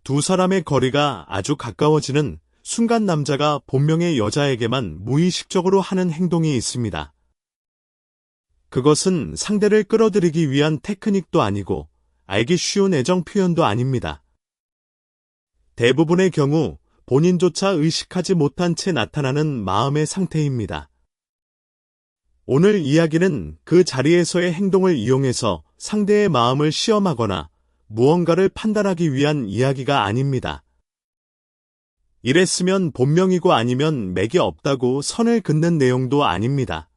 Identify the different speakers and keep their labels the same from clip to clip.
Speaker 1: 두 사람의 거리가 아주 가까워지는 순간 남자가 본명의 여자에게만 무의식적으로 하는 행동이 있습니다. 그것은 상대를 끌어들이기 위한 테크닉도 아니고 알기 쉬운 애정 표현도 아닙니다. 대부분의 경우 본인조차 의식하지 못한 채 나타나는 마음의 상태입니다. 오늘 이야기는 그 자리에서의 행동을 이용해서 상대의 마음을 시험하거나 무언가를 판단하기 위한 이야기가 아닙니다. 이랬으면 본명이고 아니면 맥이 없다고 선을 긋는 내용도 아닙니다.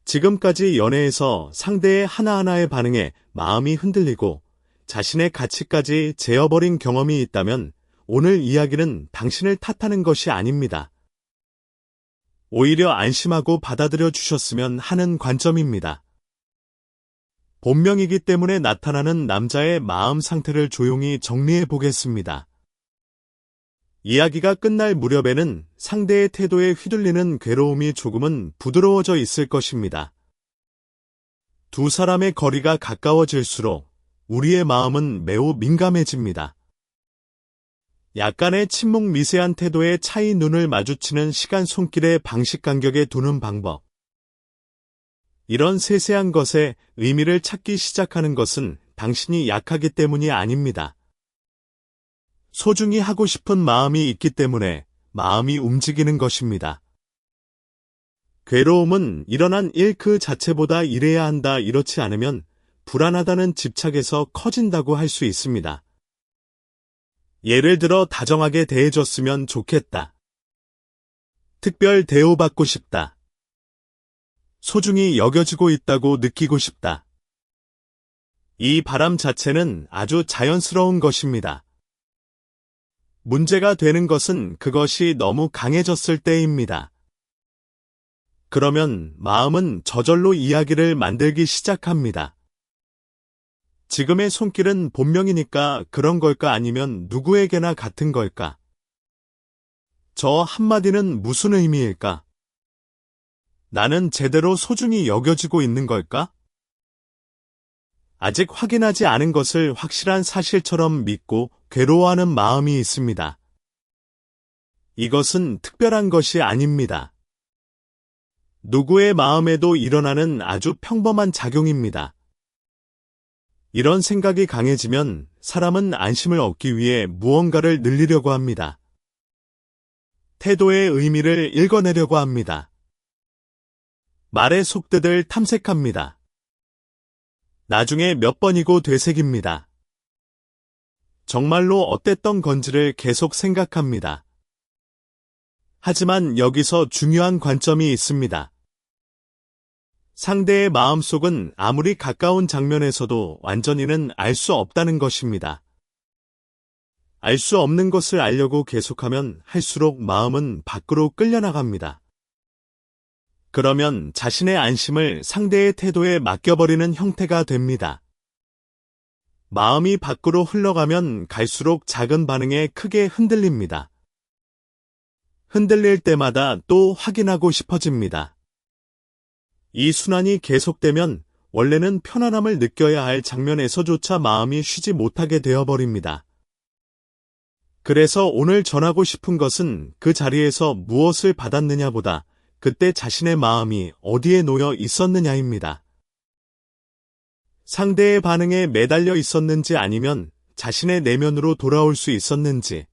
Speaker 1: 지금까지 연애에서 상대의 하나하나의 반응에 마음이 흔들리고 자신의 가치까지 재어버린 경험이 있다면 오늘 이야기는 당신을 탓하는 것이 아닙니다. 오히려 안심하고 받아들여 주셨으면 하는 관점입니다. 본명이기 때문에 나타나는 남자의 마음 상태를 조용히 정리해 보겠습니다. 이야기가 끝날 무렵에는 상대의 태도에 휘둘리는 괴로움이 조금은 부드러워져 있을 것입니다. 두 사람의 거리가 가까워질수록 우리의 마음은 매우 민감해집니다. 약간의 침묵 미세한 태도의 차이 눈을 마주치는 시간 손길의 방식 간격에 두는 방법. 이런 세세한 것에 의미를 찾기 시작하는 것은 당신이 약하기 때문이 아닙니다. 소중히 하고 싶은 마음이 있기 때문에 마음이 움직이는 것입니다. 괴로움은 일어난 일 그 자체보다 이래야 한다 이렇지 않으면 불안하다는 집착에서 커진다고 할 수 있습니다. 예를 들어 다정하게 대해줬으면 좋겠다. 특별 대우받고 싶다. 소중히 여겨지고 있다고 느끼고 싶다. 이 바람 자체는 아주 자연스러운 것입니다. 문제가 되는 것은 그것이 너무 강해졌을 때입니다. 그러면 마음은 저절로 이야기를 만들기 시작합니다. 지금의 손길은 본명이니까 그런 걸까 아니면 누구에게나 같은 걸까? 저 한마디는 무슨 의미일까? 나는 제대로 소중히 여겨지고 있는 걸까? 아직 확인하지 않은 것을 확실한 사실처럼 믿고 괴로워하는 마음이 있습니다. 이것은 특별한 것이 아닙니다. 누구의 마음에도 일어나는 아주 평범한 작용입니다. 이런 생각이 강해지면 사람은 안심을 얻기 위해 무언가를 늘리려고 합니다. 태도의 의미를 읽어내려고 합니다. 말의 속뜻을 탐색합니다. 나중에 몇 번이고 되새깁니다. 정말로 어땠던 건지를 계속 생각합니다. 하지만 여기서 중요한 관점이 있습니다. 상대의 마음속은 아무리 가까운 장면에서도 완전히는 알 수 없다는 것입니다. 알 수 없는 것을 알려고 계속하면 할수록 마음은 밖으로 끌려나갑니다. 그러면 자신의 안심을 상대의 태도에 맡겨버리는 형태가 됩니다. 마음이 밖으로 흘러가면 갈수록 작은 반응에 크게 흔들립니다. 흔들릴 때마다 또 확인하고 싶어집니다. 이 순환이 계속되면 원래는 편안함을 느껴야 할 장면에서조차 마음이 쉬지 못하게 되어버립니다. 그래서 오늘 전하고 싶은 것은 그 자리에서 무엇을 받았느냐보다 그때 자신의 마음이 어디에 놓여 있었느냐입니다. 상대의 반응에 매달려 있었는지 아니면 자신의 내면으로 돌아올 수 있었는지.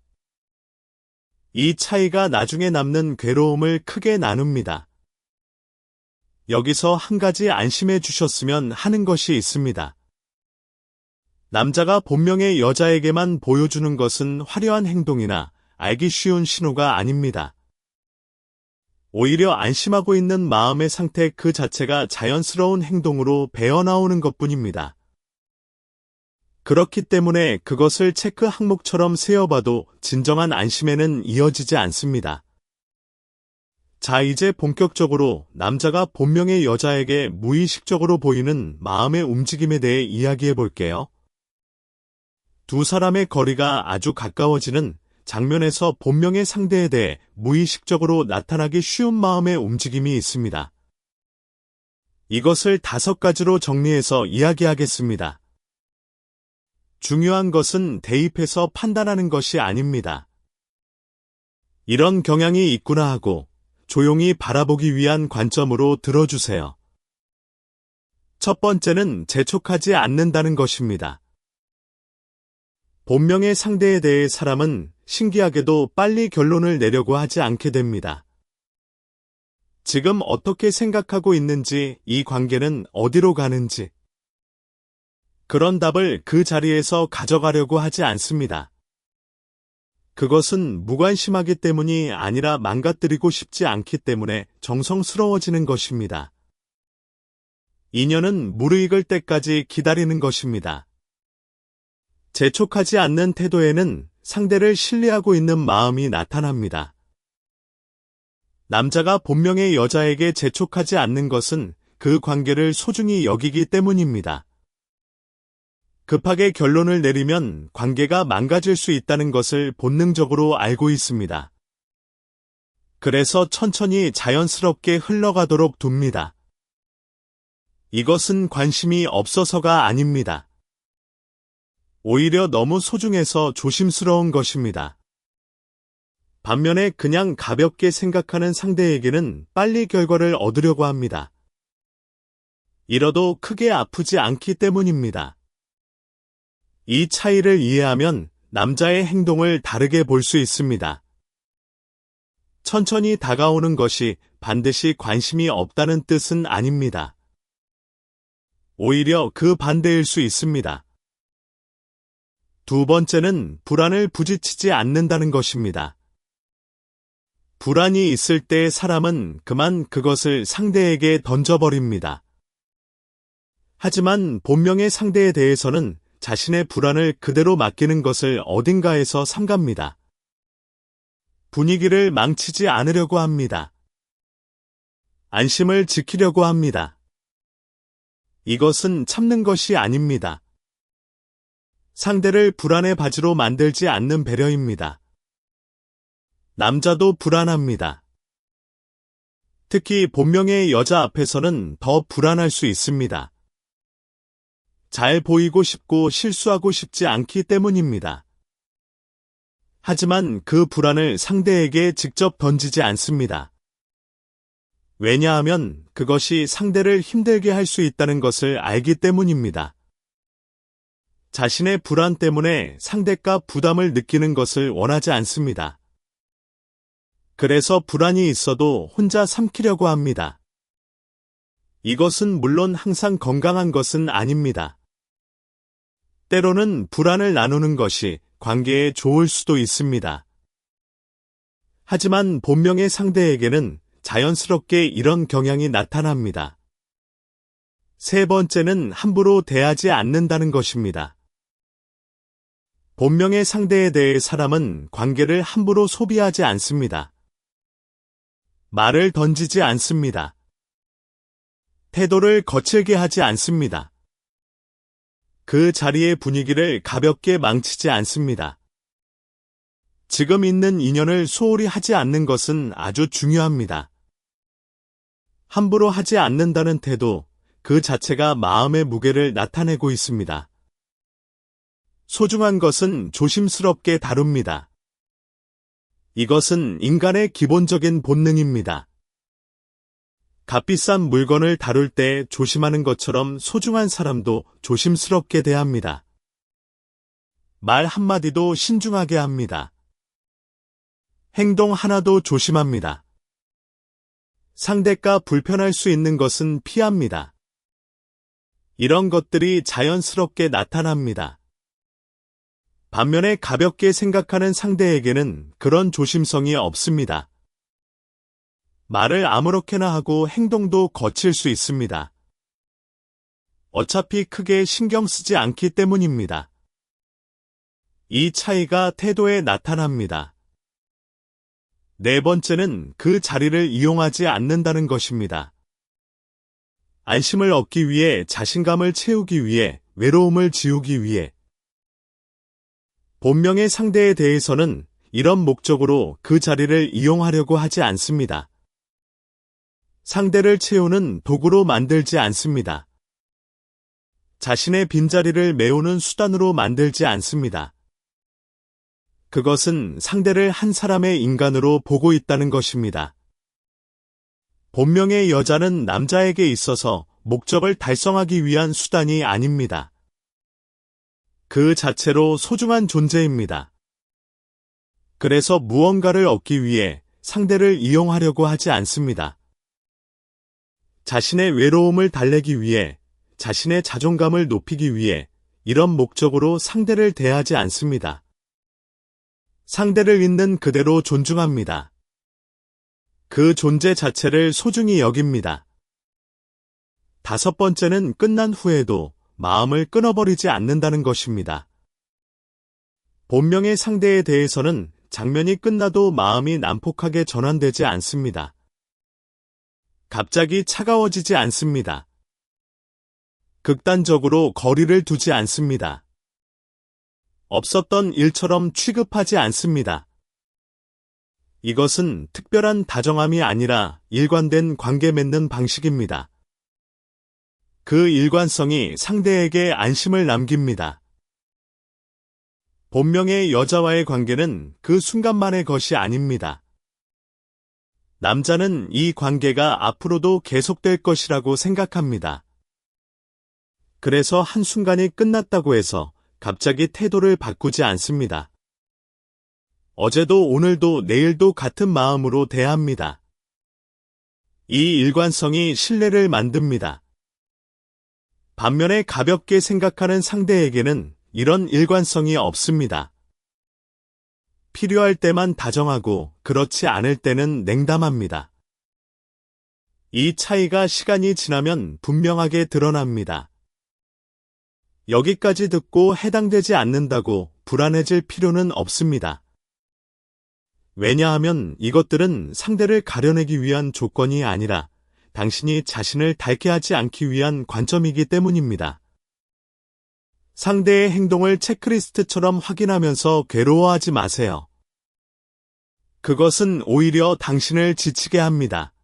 Speaker 1: 이 차이가 나중에 남는 괴로움을 크게 나눕니다. 여기서 한 가지 안심해 주셨으면 하는 것이 있습니다. 남자가 본명의 여자에게만 보여주는 것은 화려한 행동이나 알기 쉬운 신호가 아닙니다. 오히려 안심하고 있는 마음의 상태 그 자체가 자연스러운 행동으로 배어나오는 것뿐입니다. 그렇기 때문에 그것을 체크 항목처럼 세어봐도 진정한 안심에는 이어지지 않습니다. 자, 이제 본격적으로 남자가 본명의 여자에게 무의식적으로 보이는 마음의 움직임에 대해 이야기해 볼게요. 두 사람의 거리가 아주 가까워지는 장면에서 본명의 상대에 대해 무의식적으로 나타나기 쉬운 마음의 움직임이 있습니다. 이것을 5가지로 정리해서 이야기하겠습니다. 중요한 것은 대입해서 판단하는 것이 아닙니다. 이런 경향이 있구나 하고 조용히 바라보기 위한 관점으로 들어주세요. 첫 번째는 재촉하지 않는다는 것입니다. 본명의 상대에 대해 사람은 신기하게도 빨리 결론을 내려고 하지 않게 됩니다. 지금 어떻게 생각하고 있는지, 이 관계는 어디로 가는지, 그런 답을 그 자리에서 가져가려고 하지 않습니다. 그것은 무관심하기 때문이 아니라 망가뜨리고 싶지 않기 때문에 정성스러워지는 것입니다. 인연은 무르익을 때까지 기다리는 것입니다. 재촉하지 않는 태도에는 상대를 신뢰하고 있는 마음이 나타납니다. 남자가 본명의 여자에게 재촉하지 않는 것은 그 관계를 소중히 여기기 때문입니다. 급하게 결론을 내리면 관계가 망가질 수 있다는 것을 본능적으로 알고 있습니다. 그래서 천천히 자연스럽게 흘러가도록 둡니다. 이것은 관심이 없어서가 아닙니다. 오히려 너무 소중해서 조심스러운 것입니다. 반면에 그냥 가볍게 생각하는 상대에게는 빨리 결과를 얻으려고 합니다. 이러도 크게 아프지 않기 때문입니다. 이 차이를 이해하면 남자의 행동을 다르게 볼 수 있습니다. 천천히 다가오는 것이 반드시 관심이 없다는 뜻은 아닙니다. 오히려 그 반대일 수 있습니다. 두 번째는 불안을 부딪히지 않는다는 것입니다. 불안이 있을 때 사람은 그만 그것을 상대에게 던져버립니다. 하지만 본명의 상대에 대해서는 자신의 불안을 그대로 맡기는 것을 어딘가에서 삼갑니다. 분위기를 망치지 않으려고 합니다. 안심을 지키려고 합니다. 이것은 참는 것이 아닙니다. 상대를 불안의 바지로 만들지 않는 배려입니다. 남자도 불안합니다. 특히 본명의 여자 앞에서는 더 불안할 수 있습니다. 잘 보이고 싶고 실수하고 싶지 않기 때문입니다. 하지만 그 불안을 상대에게 직접 던지지 않습니다. 왜냐하면 그것이 상대를 힘들게 할 수 있다는 것을 알기 때문입니다. 자신의 불안 때문에 상대가 부담을 느끼는 것을 원하지 않습니다. 그래서 불안이 있어도 혼자 삼키려고 합니다. 이것은 물론 항상 건강한 것은 아닙니다. 때로는 불안을 나누는 것이 관계에 좋을 수도 있습니다. 하지만 본명의 상대에게는 자연스럽게 이런 경향이 나타납니다. 세 번째는 함부로 대하지 않는다는 것입니다. 본명의 상대에 대해 사람은 관계를 함부로 소비하지 않습니다. 말을 던지지 않습니다. 태도를 거칠게 하지 않습니다. 그 자리의 분위기를 가볍게 망치지 않습니다. 지금 있는 인연을 소홀히 하지 않는 것은 아주 중요합니다. 함부로 하지 않는다는 태도, 그 자체가 마음의 무게를 나타내고 있습니다. 소중한 것은 조심스럽게 다룹니다. 이것은 인간의 기본적인 본능입니다. 값비싼 물건을 다룰 때 조심하는 것처럼 소중한 사람도 조심스럽게 대합니다. 말 한마디도 신중하게 합니다. 행동 하나도 조심합니다. 상대가 불편할 수 있는 것은 피합니다. 이런 것들이 자연스럽게 나타납니다. 반면에 가볍게 생각하는 상대에게는 그런 조심성이 없습니다. 말을 아무렇게나 하고 행동도 거칠 수 있습니다. 어차피 크게 신경 쓰지 않기 때문입니다. 이 차이가 태도에 나타납니다. 네 번째는 그 자리를 이용하지 않는다는 것입니다. 안심을 얻기 위해, 자신감을 채우기 위해, 외로움을 지우기 위해, 본명의 상대에 대해서는 이런 목적으로 그 자리를 이용하려고 하지 않습니다. 상대를 채우는 도구로 만들지 않습니다. 자신의 빈자리를 메우는 수단으로 만들지 않습니다. 그것은 상대를 한 사람의 인간으로 보고 있다는 것입니다. 본명의 여자는 남자에게 있어서 목적을 달성하기 위한 수단이 아닙니다. 그 자체로 소중한 존재입니다. 그래서 무언가를 얻기 위해 상대를 이용하려고 하지 않습니다. 자신의 외로움을 달래기 위해, 자신의 자존감을 높이기 위해 이런 목적으로 상대를 대하지 않습니다. 상대를 있는 그대로 존중합니다. 그 존재 자체를 소중히 여깁니다. 다섯 번째는 끝난 후에도 마음을 끊어버리지 않는다는 것입니다. 본명의 상대에 대해서는 장면이 끝나도 마음이 난폭하게 전환되지 않습니다. 갑자기 차가워지지 않습니다. 극단적으로 거리를 두지 않습니다. 없었던 일처럼 취급하지 않습니다. 이것은 특별한 다정함이 아니라 일관된 관계 맺는 방식입니다. 그 일관성이 상대에게 안심을 남깁니다. 본명의 여자와의 관계는 그 순간만의 것이 아닙니다. 남자는 이 관계가 앞으로도 계속될 것이라고 생각합니다. 그래서 한순간이 끝났다고 해서 갑자기 태도를 바꾸지 않습니다. 어제도 오늘도 내일도 같은 마음으로 대합니다. 이 일관성이 신뢰를 만듭니다. 반면에 가볍게 생각하는 상대에게는 이런 일관성이 없습니다. 필요할 때만 다정하고 그렇지 않을 때는 냉담합니다. 이 차이가 시간이 지나면 분명하게 드러납니다. 여기까지 듣고 해당되지 않는다고 불안해질 필요는 없습니다. 왜냐하면 이것들은 상대를 가려내기 위한 조건이 아니라 당신이 자신을 닳게 하지 않기 위한 관점이기 때문입니다. 상대의 행동을 체크리스트처럼 확인하면서 괴로워하지 마세요. 그것은 오히려 당신을 지치게 합니다.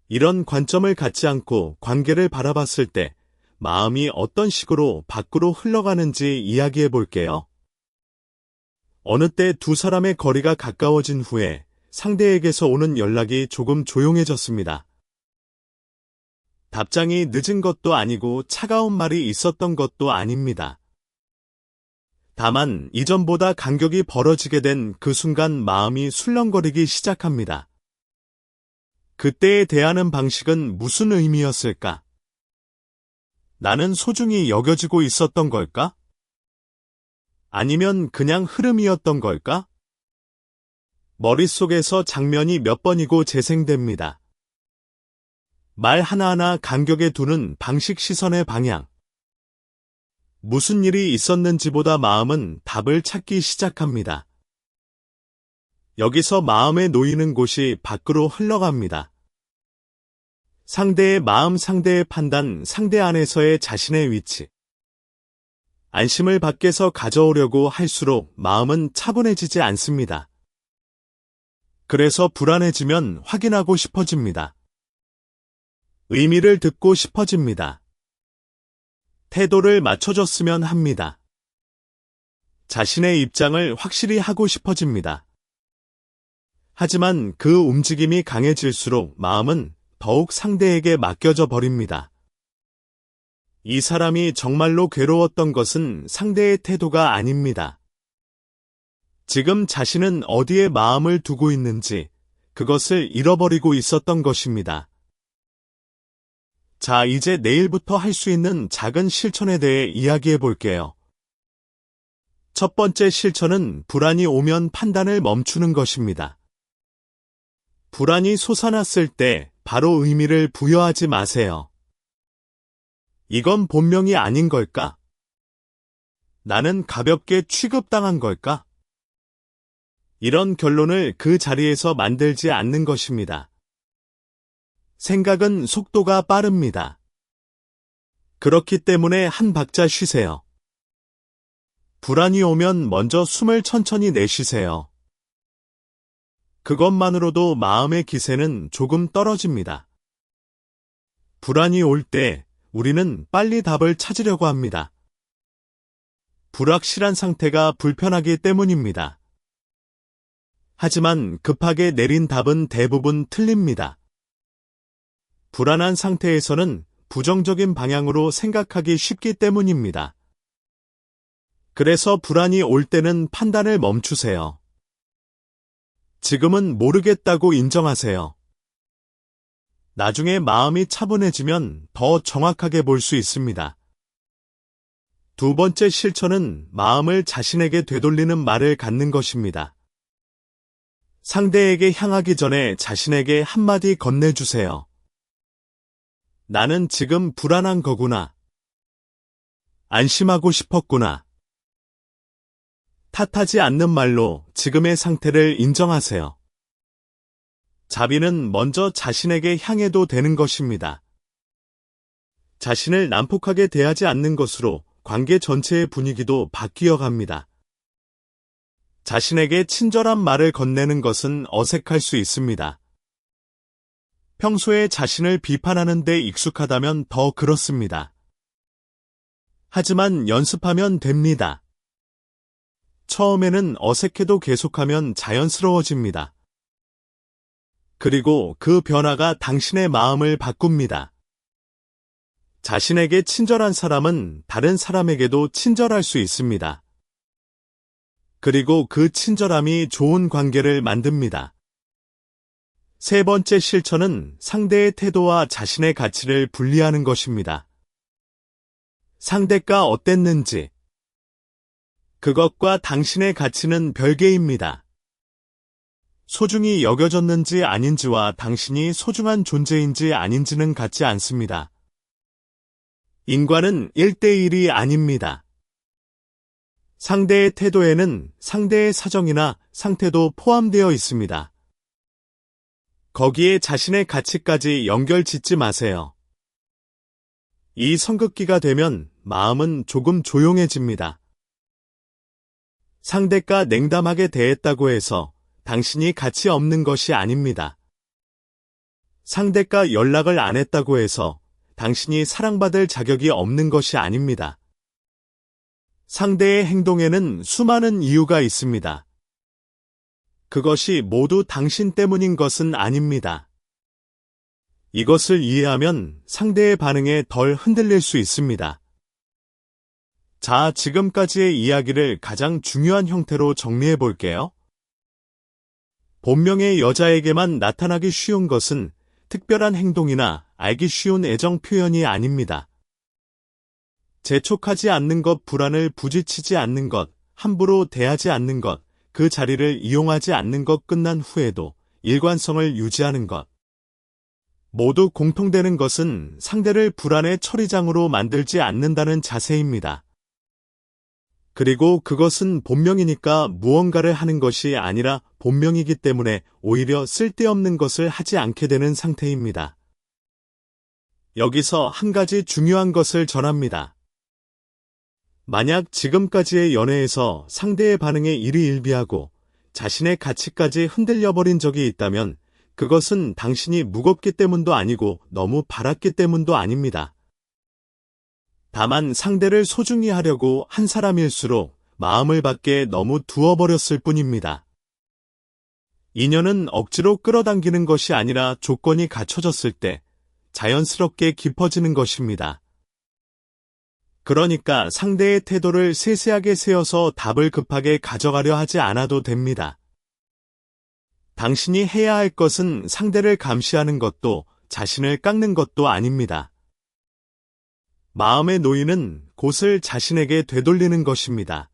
Speaker 1: 이런 관점을 갖지 않고 관계를 바라봤을 때 마음이 어떤 식으로 밖으로 흘러가는지 이야기해 볼게요. 어느 때 두 사람의 거리가 가까워진 후에 상대에게서 오는 연락이 조금 조용해졌습니다. 답장이 늦은 것도 아니고 차가운 말이 있었던 것도 아닙니다. 다만 이전보다 간격이 벌어지게 된 그 순간 마음이 술렁거리기 시작합니다. 그때에 대하는 방식은 무슨 의미였을까? 나는 소중히 여겨지고 있었던 걸까? 아니면 그냥 흐름이었던 걸까? 머릿속에서 장면이 몇 번이고 재생됩니다. 말 하나하나 간격에 두는 방식, 시선의 방향. 무슨 일이 있었는지보다 마음은 답을 찾기 시작합니다. 여기서 마음에 놓이는 곳이 밖으로 흘러갑니다. 상대의 마음, 상대의 판단, 상대 안에서의 자신의 위치. 안심을 밖에서 가져오려고 할수록 마음은 차분해지지 않습니다. 그래서 불안해지면 확인하고 싶어집니다. 의미를 듣고 싶어집니다. 태도를 맞춰줬으면 합니다. 자신의 입장을 확실히 하고 싶어집니다. 하지만 그 움직임이 강해질수록 마음은 더욱 상대에게 맡겨져 버립니다. 이 사람이 정말로 괴로웠던 것은 상대의 태도가 아닙니다. 지금 자신은 어디에 마음을 두고 있는지 그것을 잃어버리고 있었던 것입니다. 자, 이제 내일부터 할 수 있는 작은 실천에 대해 이야기해 볼게요. 첫 번째 실천은 불안이 오면 판단을 멈추는 것입니다. 불안이 솟아났을 때 바로 의미를 부여하지 마세요. 이건 본명이 아닌 걸까? 나는 가볍게 취급당한 걸까? 이런 결론을 그 자리에서 만들지 않는 것입니다. 생각은 속도가 빠릅니다. 그렇기 때문에 한 박자 쉬세요. 불안이 오면 먼저 숨을 천천히 내쉬세요. 그것만으로도 마음의 기세는 조금 떨어집니다. 불안이 올 때 우리는 빨리 답을 찾으려고 합니다. 불확실한 상태가 불편하기 때문입니다. 하지만 급하게 내린 답은 대부분 틀립니다. 불안한 상태에서는 부정적인 방향으로 생각하기 쉽기 때문입니다. 그래서 불안이 올 때는 판단을 멈추세요. 지금은 모르겠다고 인정하세요. 나중에 마음이 차분해지면 더 정확하게 볼 수 있습니다. 두 번째 실천은 마음을 자신에게 되돌리는 말을 갖는 것입니다. 상대에게 향하기 전에 자신에게 한마디 건네주세요. 나는 지금 불안한 거구나. 안심하고 싶었구나. 탓하지 않는 말로 지금의 상태를 인정하세요. 자비는 먼저 자신에게 향해도 되는 것입니다. 자신을 난폭하게 대하지 않는 것으로 관계 전체의 분위기도 바뀌어 갑니다. 자신에게 친절한 말을 건네는 것은 어색할 수 있습니다. 평소에 자신을 비판하는 데 익숙하다면 더 그렇습니다. 하지만 연습하면 됩니다. 처음에는 어색해도 계속하면 자연스러워집니다. 그리고 그 변화가 당신의 마음을 바꿉니다. 자신에게 친절한 사람은 다른 사람에게도 친절할 수 있습니다. 그리고 그 친절함이 좋은 관계를 만듭니다. 세 번째 실천은 상대의 태도와 자신의 가치를 분리하는 것입니다. 상대가 어땠는지, 그것과 당신의 가치는 별개입니다. 소중히 여겨졌는지 아닌지와 당신이 소중한 존재인지 아닌지는 같지 않습니다. 인과는 1대1이 아닙니다. 상대의 태도에는 상대의 사정이나 상태도 포함되어 있습니다. 거기에 자신의 가치까지 연결짓지 마세요. 이 성급기가 되면 마음은 조금 조용해집니다. 상대가 냉담하게 대했다고 해서 당신이 가치 없는 것이 아닙니다. 상대가 연락을 안 했다고 해서 당신이 사랑받을 자격이 없는 것이 아닙니다. 상대의 행동에는 수많은 이유가 있습니다. 그것이 모두 당신 때문인 것은 아닙니다. 이것을 이해하면 상대의 반응에 덜 흔들릴 수 있습니다. 자, 지금까지의 이야기를 가장 중요한 형태로 정리해 볼게요. 본명의 여자에게만 나타나기 쉬운 것은 특별한 행동이나 알기 쉬운 애정 표현이 아닙니다. 재촉하지 않는 것, 불안을 부딪히지 않는 것, 함부로 대하지 않는 것, 그 자리를 이용하지 않는 것, 끝난 후에도 일관성을 유지하는 것. 모두 공통되는 것은 상대를 불안의 처리장으로 만들지 않는다는 자세입니다. 그리고 그것은 본명이니까 무언가를 하는 것이 아니라 본명이기 때문에 오히려 쓸데없는 것을 하지 않게 되는 상태입니다. 여기서 한 가지 중요한 것을 전합니다. 만약 지금까지의 연애에서 상대의 반응에 일희일비하고 자신의 가치까지 흔들려버린 적이 있다면 그것은 당신이 무겁기 때문도 아니고 너무 바랐기 때문도 아닙니다. 다만 상대를 소중히 하려고 한 사람일수록 마음을 밖에 너무 두어버렸을 뿐입니다. 인연은 억지로 끌어당기는 것이 아니라 조건이 갖춰졌을 때 자연스럽게 깊어지는 것입니다. 그러니까 상대의 태도를 세세하게 세어서 답을 급하게 가져가려 하지 않아도 됩니다. 당신이 해야 할 것은 상대를 감시하는 것도 자신을 깎는 것도 아닙니다. 마음의 노인은 곳을 자신에게 되돌리는 것입니다.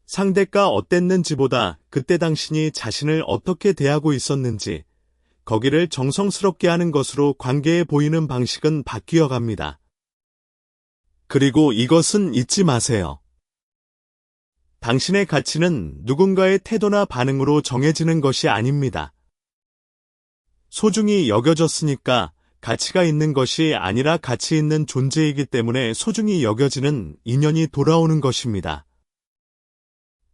Speaker 1: 상대가 어땠는지보다 그때 당신이 자신을 어떻게 대하고 있었는지, 거기를 정성스럽게 하는 것으로 관계에 보이는 방식은 바뀌어 갑니다. 그리고 이것은 잊지 마세요. 당신의 가치는 누군가의 태도나 반응으로 정해지는 것이 아닙니다. 소중히 여겨졌으니까 가치가 있는 것이 아니라 가치 있는 존재이기 때문에 소중히 여겨지는 인연이 돌아오는 것입니다.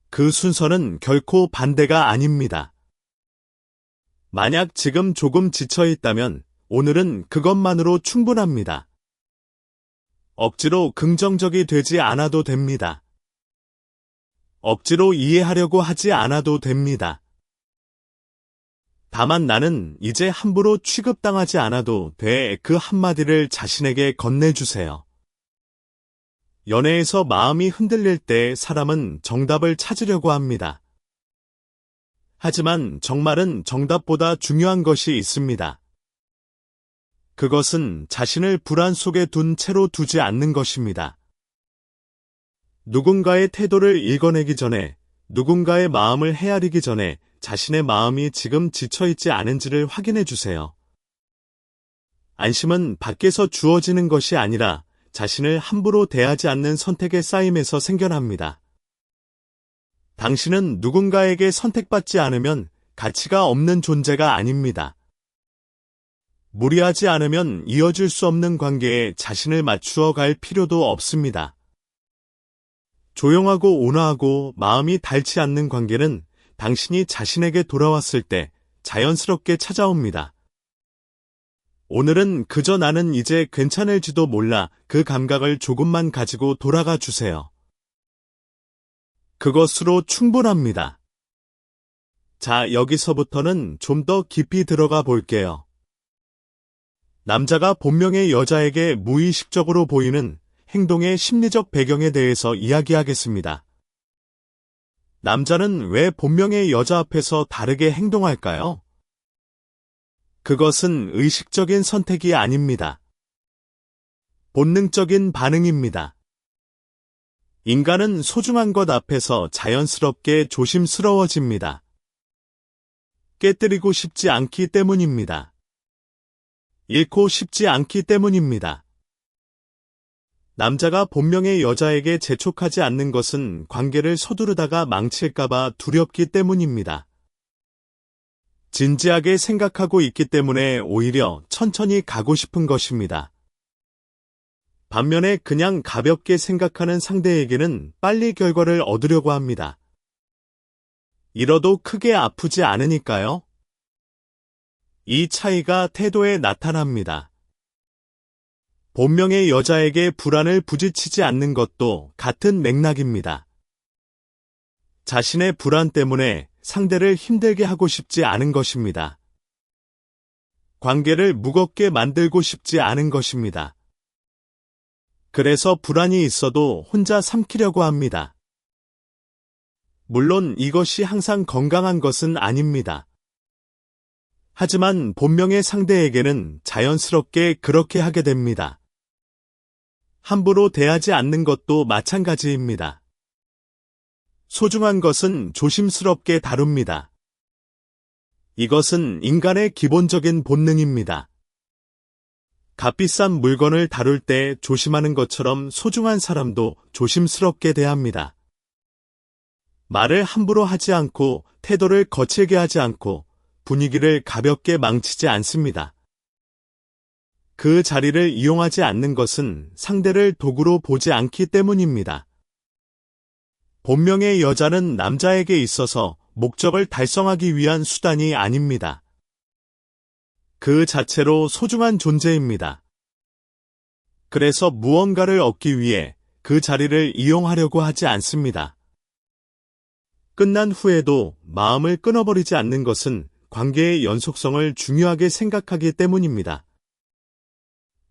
Speaker 1: 그 순서는 결코 반대가 아닙니다. 만약 지금 조금 지쳐 있다면 오늘은 그것만으로 충분합니다. 억지로 긍정적이 되지 않아도 됩니다. 억지로 이해하려고 하지 않아도 됩니다. 다만 나는 이제 함부로 취급당하지 않아도 돼. 그 한마디를 자신에게 건네주세요. 연애에서 마음이 흔들릴 때 사람은 정답을 찾으려고 합니다. 하지만 정말은 정답보다 중요한 것이 있습니다. 그것은 자신을 불안 속에 둔 채로 두지 않는 것입니다. 누군가의 태도를 읽어내기 전에, 누군가의 마음을 헤아리기 전에 자신의 마음이 지금 지쳐있지 않은지를 확인해 주세요. 안심은 밖에서 주어지는 것이 아니라 자신을 함부로 대하지 않는 선택의 쌓임에서 생겨납니다. 당신은 누군가에게 선택받지 않으면 가치가 없는 존재가 아닙니다. 무리하지 않으면 이어질 수 없는 관계에 자신을 맞추어 갈 필요도 없습니다. 조용하고 온화하고 마음이 닳지 않는 관계는 당신이 자신에게 돌아왔을 때 자연스럽게 찾아옵니다. 오늘은 그저 나는 이제 괜찮을지도 몰라 그 감각을 조금만 가지고 돌아가 주세요. 그것으로 충분합니다. 자, 여기서부터는 좀 더 깊이 들어가 볼게요. 남자가 본명의 여자에게 무의식적으로 보이는 행동의 심리적 배경에 대해서 이야기하겠습니다. 남자는 왜 본명의 여자 앞에서 다르게 행동할까요? 그것은 의식적인 선택이 아닙니다. 본능적인 반응입니다. 인간은 소중한 것 앞에서 자연스럽게 조심스러워집니다. 깨뜨리고 싶지 않기 때문입니다. 잃고 싶지 않기 때문입니다. 남자가 본명의 여자에게 재촉하지 않는 것은 관계를 서두르다가 망칠까봐 두렵기 때문입니다. 진지하게 생각하고 있기 때문에 오히려 천천히 가고 싶은 것입니다. 반면에 그냥 가볍게 생각하는 상대에게는 빨리 결과를 얻으려고 합니다. 잃어도 크게 아프지 않으니까요. 이 차이가 태도에 나타납니다. 본명의 여자에게 불안을 부딪히지 않는 것도 같은 맥락입니다. 자신의 불안 때문에 상대를 힘들게 하고 싶지 않은 것입니다. 관계를 무겁게 만들고 싶지 않은 것입니다. 그래서 불안이 있어도 혼자 삼키려고 합니다. 물론 이것이 항상 건강한 것은 아닙니다. 하지만 본명의 상대에게는 자연스럽게 그렇게 하게 됩니다. 함부로 대하지 않는 것도 마찬가지입니다. 소중한 것은 조심스럽게 다룹니다. 이것은 인간의 기본적인 본능입니다. 값비싼 물건을 다룰 때 조심하는 것처럼 소중한 사람도 조심스럽게 대합니다. 말을 함부로 하지 않고 태도를 거칠게 하지 않고 분위기를 가볍게 망치지 않습니다. 그 자리를 이용하지 않는 것은 상대를 도구로 보지 않기 때문입니다. 본명의 여자는 남자에게 있어서 목적을 달성하기 위한 수단이 아닙니다. 그 자체로 소중한 존재입니다. 그래서 무언가를 얻기 위해 그 자리를 이용하려고 하지 않습니다. 끝난 후에도 마음을 끊어버리지 않는 것은 관계의 연속성을 중요하게 생각하기 때문입니다.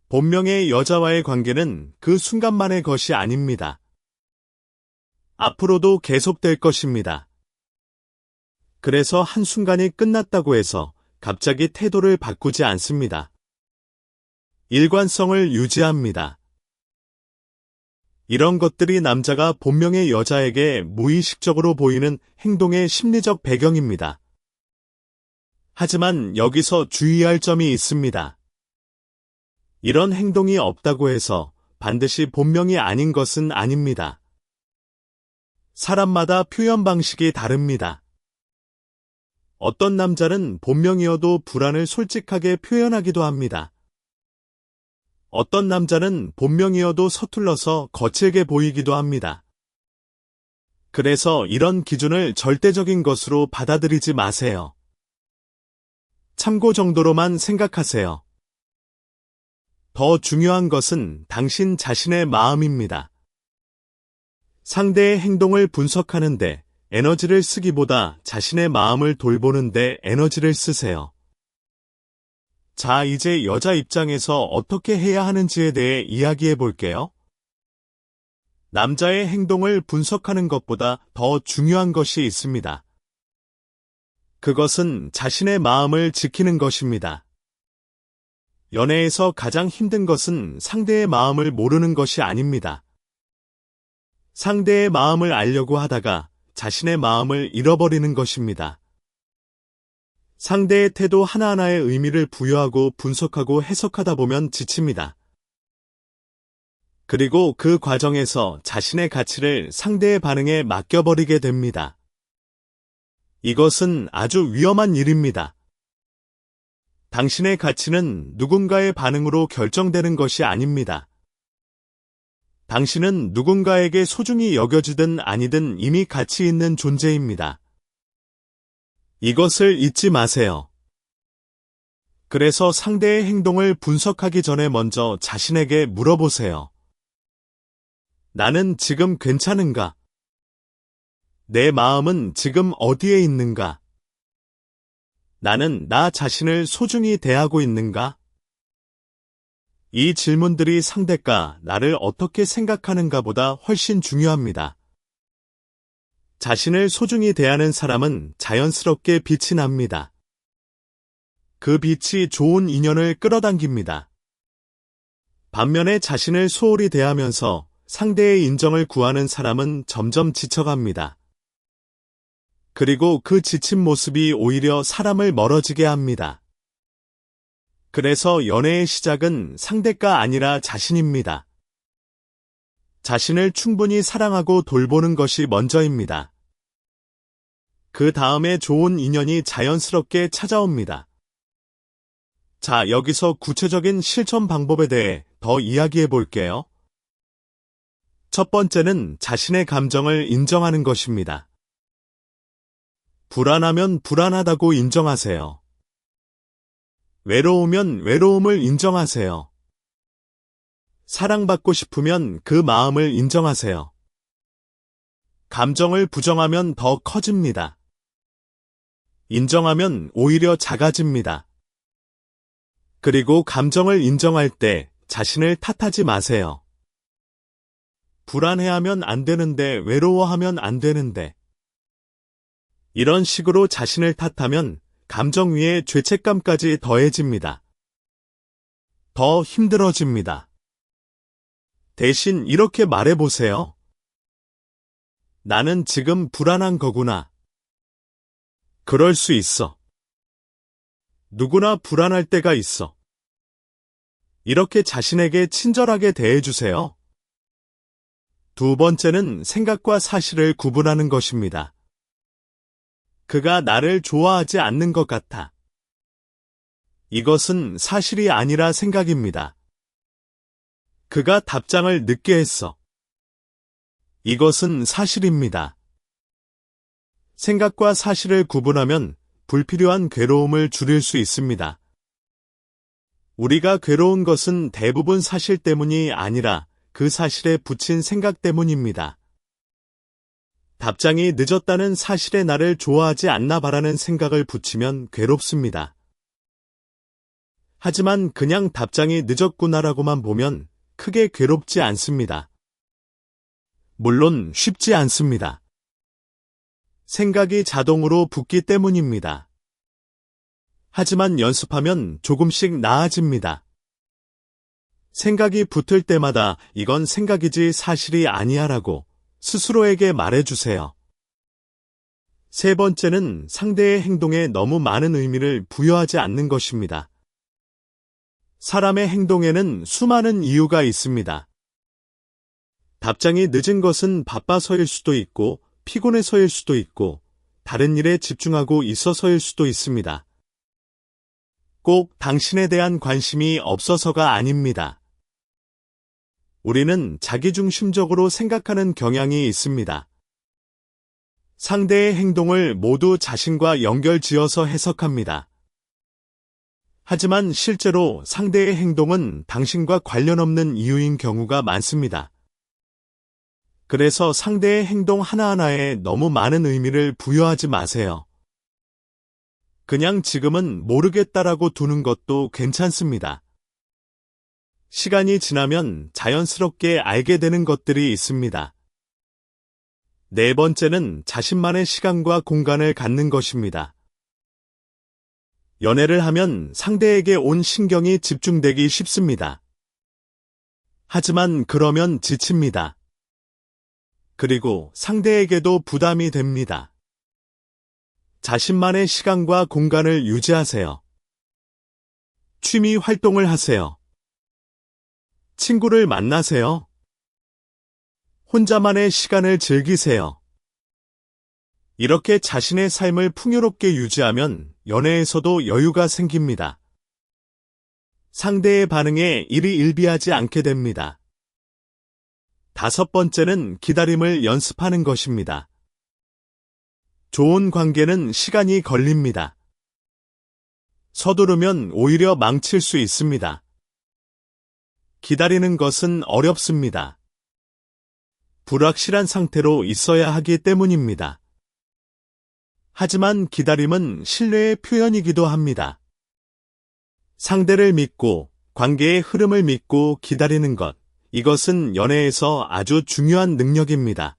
Speaker 1: 본명의 여자와의 관계는 그 순간만의 것이 아닙니다. 앞으로도 계속될 것입니다. 그래서 한순간이 끝났다고 해서 갑자기 태도를 바꾸지 않습니다. 일관성을 유지합니다. 이런 것들이 남자가 본명의 여자에게 무의식적으로 보이는 행동의 심리적 배경입니다. 하지만 여기서 주의할 점이 있습니다. 이런 행동이 없다고 해서 반드시 본명이 아닌 것은 아닙니다. 사람마다 표현 방식이 다릅니다. 어떤 남자는 본명이어도 불안을 솔직하게 표현하기도 합니다. 어떤 남자는 본명이어도 서툴러서 거칠게 보이기도 합니다. 그래서 이런 기준을 절대적인 것으로 받아들이지 마세요. 참고 정도로만 생각하세요. 더 중요한 것은 당신 자신의 마음입니다. 상대의 행동을 분석하는데 에너지를 쓰기보다 자신의 마음을 돌보는데 에너지를 쓰세요. 자, 이제 여자 입장에서 어떻게 해야 하는지에 대해 이야기해 볼게요. 남자의 행동을 분석하는 것보다 더 중요한 것이 있습니다. 그것은 자신의 마음을 지키는 것입니다. 연애에서 가장 힘든 것은 상대의 마음을 모르는 것이 아닙니다. 상대의 마음을 알려고 하다가 자신의 마음을 잃어버리는 것입니다. 상대의 태도 하나하나에 의미를 부여하고 분석하고 해석하다 보면 지칩니다. 그리고 그 과정에서 자신의 가치를 상대의 반응에 맡겨버리게 됩니다. 이것은 아주 위험한 일입니다. 당신의 가치는 누군가의 반응으로 결정되는 것이 아닙니다. 당신은 누군가에게 소중히 여겨지든 아니든 이미 가치 있는 존재입니다. 이것을 잊지 마세요. 그래서 상대의 행동을 분석하기 전에 먼저 자신에게 물어보세요. 나는 지금 괜찮은가? 내 마음은 지금 어디에 있는가? 나는 나 자신을 소중히 대하고 있는가? 이 질문들이 상대가 나를 어떻게 생각하는가보다 훨씬 중요합니다. 자신을 소중히 대하는 사람은 자연스럽게 빛이 납니다. 그 빛이 좋은 인연을 끌어당깁니다. 반면에 자신을 소홀히 대하면서 상대의 인정을 구하는 사람은 점점 지쳐갑니다. 그리고 그 지친 모습이 오히려 사람을 멀어지게 합니다. 그래서 연애의 시작은 상대가 아니라 자신입니다. 자신을 충분히 사랑하고 돌보는 것이 먼저입니다. 그 다음에 좋은 인연이 자연스럽게 찾아옵니다. 자, 여기서 구체적인 실천 방법에 대해 더 이야기해 볼게요. 첫 번째는 자신의 감정을 인정하는 것입니다. 불안하면 불안하다고 인정하세요. 외로우면 외로움을 인정하세요. 사랑받고 싶으면 그 마음을 인정하세요. 감정을 부정하면 더 커집니다. 인정하면 오히려 작아집니다. 그리고 감정을 인정할 때 자신을 탓하지 마세요. 불안해하면 안 되는데, 외로워하면 안 되는데. 이런 식으로 자신을 탓하면 감정 위에 죄책감까지 더해집니다. 더 힘들어집니다. 대신 이렇게 말해보세요. 나는 지금 불안한 거구나. 그럴 수 있어. 누구나 불안할 때가 있어. 이렇게 자신에게 친절하게 대해주세요. 두 번째는 생각과 사실을 구분하는 것입니다. 그가 나를 좋아하지 않는 것 같아. 이것은 사실이 아니라 생각입니다. 그가 답장을 늦게 했어. 이것은 사실입니다. 생각과 사실을 구분하면 불필요한 괴로움을 줄일 수 있습니다. 우리가 괴로운 것은 대부분 사실 때문이 아니라 그 사실에 붙인 생각 때문입니다. 답장이 늦었다는 사실에 나를 좋아하지 않나 봐라는 생각을 붙이면 괴롭습니다. 하지만 그냥 답장이 늦었구나라고만 보면 크게 괴롭지 않습니다. 물론 쉽지 않습니다. 생각이 자동으로 붙기 때문입니다. 하지만 연습하면 조금씩 나아집니다. 생각이 붙을 때마다 이건 생각이지 사실이 아니야라고 스스로에게 말해주세요. 세 번째는 상대의 행동에 너무 많은 의미를 부여하지 않는 것입니다. 사람의 행동에는 수많은 이유가 있습니다. 답장이 늦은 것은 바빠서일 수도 있고, 피곤해서일 수도 있고, 다른 일에 집중하고 있어서일 수도 있습니다. 꼭 당신에 대한 관심이 없어서가 아닙니다. 우리는 자기중심적으로 생각하는 경향이 있습니다. 상대의 행동을 모두 자신과 연결지어서 해석합니다. 하지만 실제로 상대의 행동은 당신과 관련 없는 이유인 경우가 많습니다. 그래서 상대의 행동 하나하나에 너무 많은 의미를 부여하지 마세요. 그냥 지금은 모르겠다라고 두는 것도 괜찮습니다. 시간이 지나면 자연스럽게 알게 되는 것들이 있습니다. 네 번째는 자신만의 시간과 공간을 갖는 것입니다. 연애를 하면 상대에게 온 신경이 집중되기 쉽습니다. 하지만 그러면 지칩니다. 그리고 상대에게도 부담이 됩니다. 자신만의 시간과 공간을 유지하세요. 취미 활동을 하세요. 친구를 만나세요. 혼자만의 시간을 즐기세요. 이렇게 자신의 삶을 풍요롭게 유지하면 연애에서도 여유가 생깁니다. 상대의 반응에 일희일비하지 않게 됩니다. 다섯 번째는 기다림을 연습하는 것입니다. 좋은 관계는 시간이 걸립니다. 서두르면 오히려 망칠 수 있습니다. 기다리는 것은 어렵습니다. 불확실한 상태로 있어야 하기 때문입니다. 하지만 기다림은 신뢰의 표현이기도 합니다. 상대를 믿고 관계의 흐름을 믿고 기다리는 것, 이것은 연애에서 아주 중요한 능력입니다.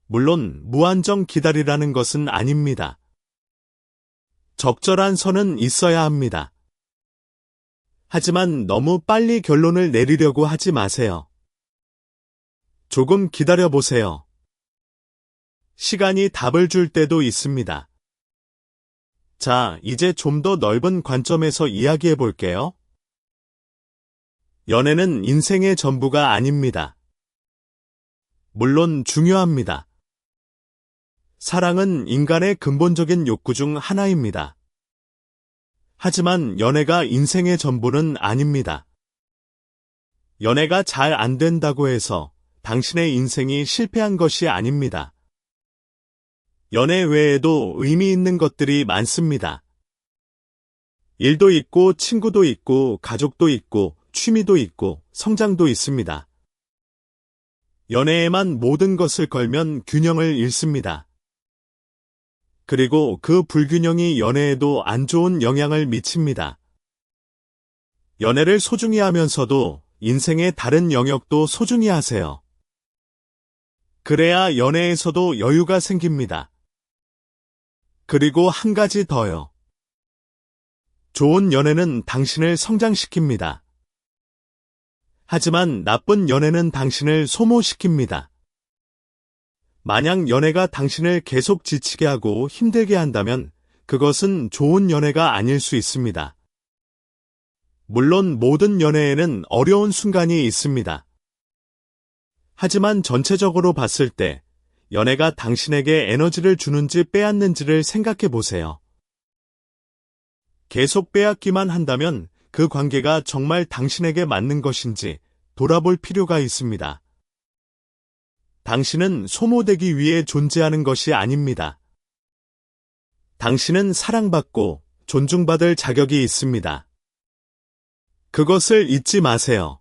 Speaker 1: 물론 무한정 기다리라는 것은 아닙니다. 적절한 선은 있어야 합니다. 하지만 너무 빨리 결론을 내리려고 하지 마세요. 조금 기다려보세요. 시간이 답을 줄 때도 있습니다. 자, 이제 좀 더 넓은 관점에서 이야기해 볼게요. 연애는 인생의 전부가 아닙니다. 물론 중요합니다. 사랑은 인간의 근본적인 욕구 중 하나입니다. 하지만 연애가 인생의 전부는 아닙니다. 연애가 잘 안 된다고 해서 당신의 인생이 실패한 것이 아닙니다. 연애 외에도 의미 있는 것들이 많습니다. 일도 있고, 친구도 있고, 가족도 있고, 취미도 있고, 성장도 있습니다. 연애에만 모든 것을 걸면 균형을 잃습니다. 그리고 그 불균형이 연애에도 안 좋은 영향을 미칩니다. 연애를 소중히 하면서도 인생의 다른 영역도 소중히 하세요. 그래야 연애에서도 여유가 생깁니다. 그리고 한 가지 더요. 좋은 연애는 당신을 성장시킵니다. 하지만 나쁜 연애는 당신을 소모시킵니다. 만약 연애가 당신을 계속 지치게 하고 힘들게 한다면 그것은 좋은 연애가 아닐 수 있습니다. 물론 모든 연애에는 어려운 순간이 있습니다. 하지만 전체적으로 봤을 때 연애가 당신에게 에너지를 주는지 빼앗는지를 생각해 보세요. 계속 빼앗기만 한다면 그 관계가 정말 당신에게 맞는 것인지 돌아볼 필요가 있습니다. 당신은 소모되기 위해 존재하는 것이 아닙니다. 당신은 사랑받고 존중받을 자격이 있습니다. 그것을 잊지 마세요.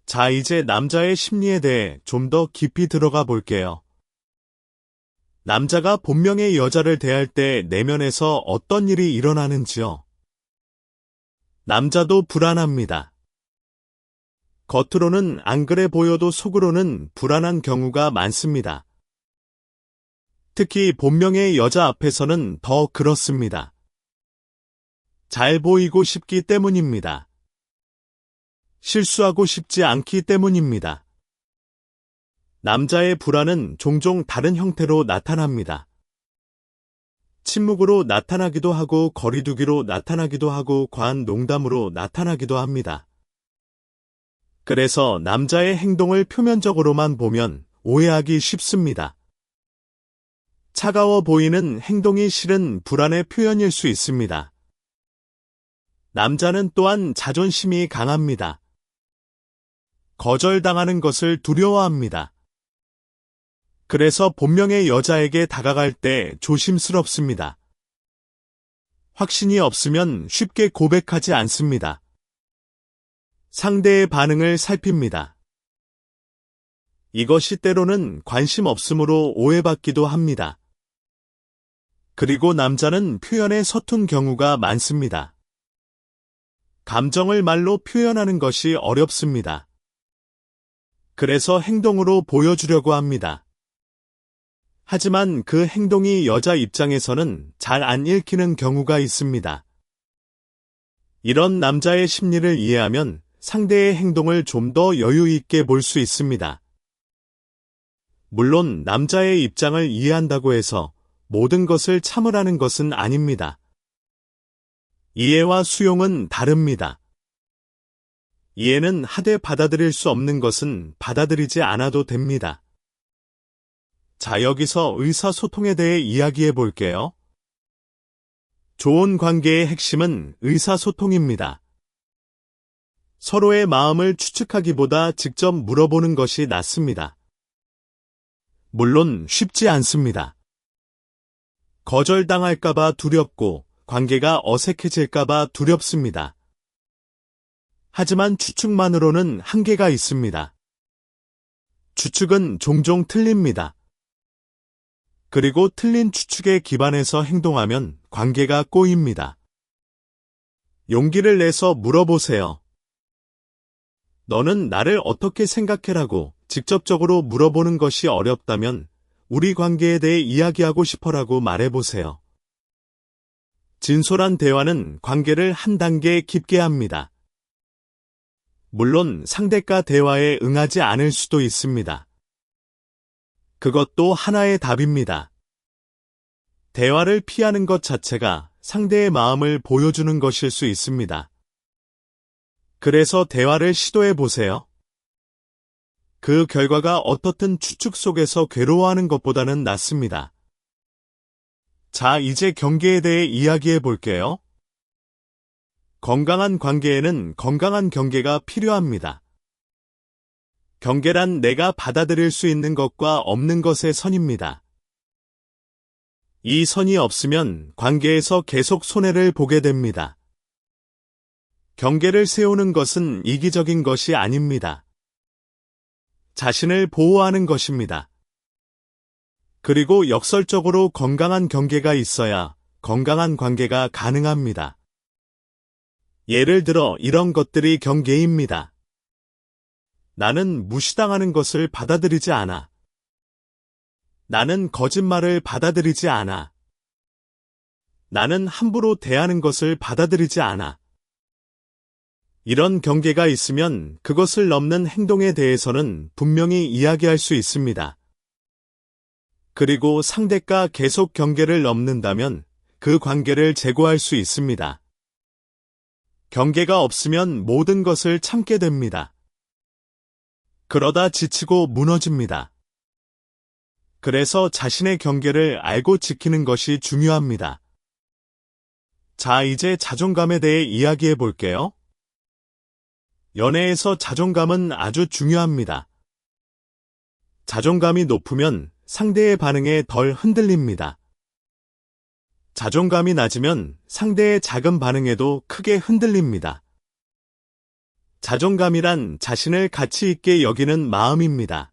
Speaker 1: 자, 이제 남자의 심리에 대해 좀 더 깊이 들어가 볼게요. 남자가 본명의 여자를 대할 때 내면에서 어떤 일이 일어나는지요? 남자도 불안합니다. 겉으로는 안 그래 보여도 속으로는 불안한 경우가 많습니다. 특히 본명의 여자 앞에서는 더 그렇습니다. 잘 보이고 싶기 때문입니다. 실수하고 싶지 않기 때문입니다. 남자의 불안은 종종 다른 형태로 나타납니다. 침묵으로 나타나기도 하고 거리두기로 나타나기도 하고 과한 농담으로 나타나기도 합니다. 그래서 남자의 행동을 표면적으로만 보면 오해하기 쉽습니다. 차가워 보이는 행동이 실은 불안의 표현일 수 있습니다. 남자는 또한 자존심이 강합니다. 거절당하는 것을 두려워합니다. 그래서 본명의 여자에게 다가갈 때 조심스럽습니다. 확신이 없으면 쉽게 고백하지 않습니다. 상대의 반응을 살핍니다. 이것이 때로는 관심 없음으로 오해받기도 합니다. 그리고 남자는 표현에 서툰 경우가 많습니다. 감정을 말로 표현하는 것이 어렵습니다. 그래서 행동으로 보여주려고 합니다. 하지만 그 행동이 여자 입장에서는 잘 안 읽히는 경우가 있습니다. 이런 남자의 심리를 이해하면 상대의 행동을 좀 더 여유 있게 볼 수 있습니다. 물론 남자의 입장을 이해한다고 해서 모든 것을 참으라는 것은 아닙니다. 이해와 수용은 다릅니다. 이해는 하되 받아들일 수 없는 것은 받아들이지 않아도 됩니다. 자, 여기서 의사소통에 대해 이야기해 볼게요. 좋은 관계의 핵심은 의사소통입니다. 서로의 마음을 추측하기보다 직접 물어보는 것이 낫습니다. 물론 쉽지 않습니다. 거절당할까봐 두렵고 관계가 어색해질까봐 두렵습니다. 하지만 추측만으로는 한계가 있습니다. 추측은 종종 틀립니다. 그리고 틀린 추측에 기반해서 행동하면 관계가 꼬입니다. 용기를 내서 물어보세요. 너는 나를 어떻게 생각해라고 직접적으로 물어보는 것이 어렵다면 우리 관계에 대해 이야기하고 싶어라고 말해보세요. 진솔한 대화는 관계를 한 단계 깊게 합니다. 물론 상대가 대화에 응하지 않을 수도 있습니다. 그것도 하나의 답입니다. 대화를 피하는 것 자체가 상대의 마음을 보여주는 것일 수 있습니다. 그래서 대화를 시도해 보세요. 그 결과가 어떻든 추측 속에서 괴로워하는 것보다는 낫습니다. 자, 이제 경계에 대해 이야기해 볼게요. 건강한 관계에는 건강한 경계가 필요합니다. 경계란 내가 받아들일 수 있는 것과 없는 것의 선입니다. 이 선이 없으면 관계에서 계속 손해를 보게 됩니다. 경계를 세우는 것은 이기적인 것이 아닙니다. 자신을 보호하는 것입니다. 그리고 역설적으로 건강한 경계가 있어야 건강한 관계가 가능합니다. 예를 들어 이런 것들이 경계입니다. 나는 무시당하는 것을 받아들이지 않아. 나는 거짓말을 받아들이지 않아. 나는 함부로 대하는 것을 받아들이지 않아. 이런 경계가 있으면 그것을 넘는 행동에 대해서는 분명히 이야기할 수 있습니다. 그리고 상대가 계속 경계를 넘는다면 그 관계를 제고할 수 있습니다. 경계가 없으면 모든 것을 참게 됩니다. 그러다 지치고 무너집니다. 그래서 자신의 경계를 알고 지키는 것이 중요합니다. 자, 이제 자존감에 대해 이야기해 볼게요. 연애에서 자존감은 아주 중요합니다. 자존감이 높으면 상대의 반응에 덜 흔들립니다. 자존감이 낮으면 상대의 작은 반응에도 크게 흔들립니다. 자존감이란 자신을 가치 있게 여기는 마음입니다.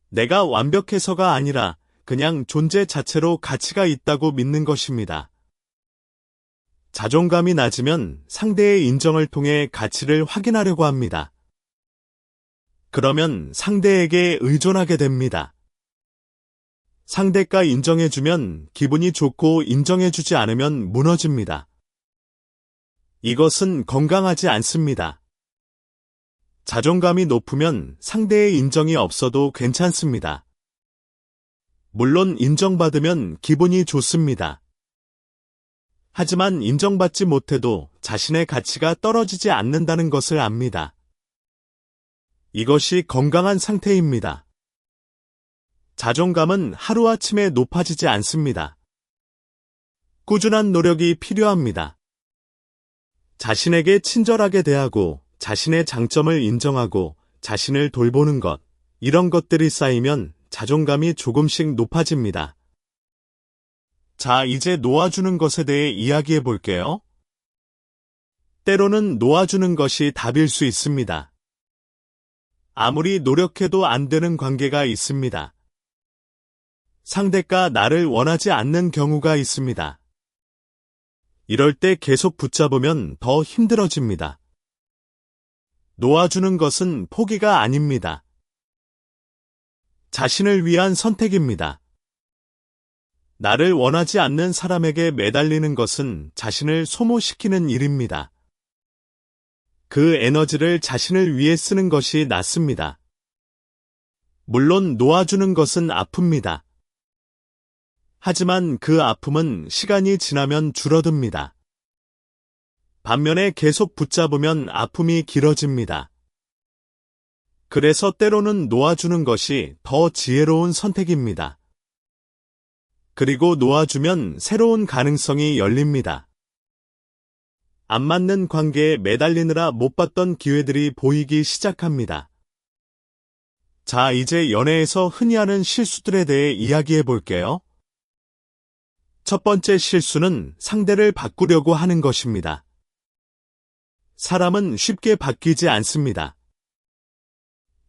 Speaker 1: 내가 완벽해서가 아니라 그냥 존재 자체로 가치가 있다고 믿는 것입니다. 자존감이 낮으면 상대의 인정을 통해 가치를 확인하려고 합니다. 그러면 상대에게 의존하게 됩니다. 상대가 인정해주면 기분이 좋고 인정해주지 않으면 무너집니다. 이것은 건강하지 않습니다. 자존감이 높으면 상대의 인정이 없어도 괜찮습니다. 물론 인정받으면 기분이 좋습니다. 하지만 인정받지 못해도 자신의 가치가 떨어지지 않는다는 것을 압니다. 이것이 건강한 상태입니다. 자존감은 하루아침에 높아지지 않습니다. 꾸준한 노력이 필요합니다. 자신에게 친절하게 대하고 자신의 장점을 인정하고 자신을 돌보는 것, 이런 것들이 쌓이면 자존감이 조금씩 높아집니다. 자, 이제 놓아주는 것에 대해 이야기해 볼게요. 때로는 놓아주는 것이 답일 수 있습니다. 아무리 노력해도 안 되는 관계가 있습니다. 상대가 나를 원하지 않는 경우가 있습니다. 이럴 때 계속 붙잡으면 더 힘들어집니다. 놓아주는 것은 포기가 아닙니다. 자신을 위한 선택입니다. 나를 원하지 않는 사람에게 매달리는 것은 자신을 소모시키는 일입니다. 그 에너지를 자신을 위해 쓰는 것이 낫습니다. 물론 놓아주는 것은 아픕니다. 하지만 그 아픔은 시간이 지나면 줄어듭니다. 반면에 계속 붙잡으면 아픔이 길어집니다. 그래서 때로는 놓아주는 것이 더 지혜로운 선택입니다. 그리고 놓아주면 새로운 가능성이 열립니다. 안 맞는 관계에 매달리느라 못 봤던 기회들이 보이기 시작합니다. 자, 이제 연애에서 흔히 하는 실수들에 대해 이야기해 볼게요. 첫 번째 실수는 상대를 바꾸려고 하는 것입니다. 사람은 쉽게 바뀌지 않습니다.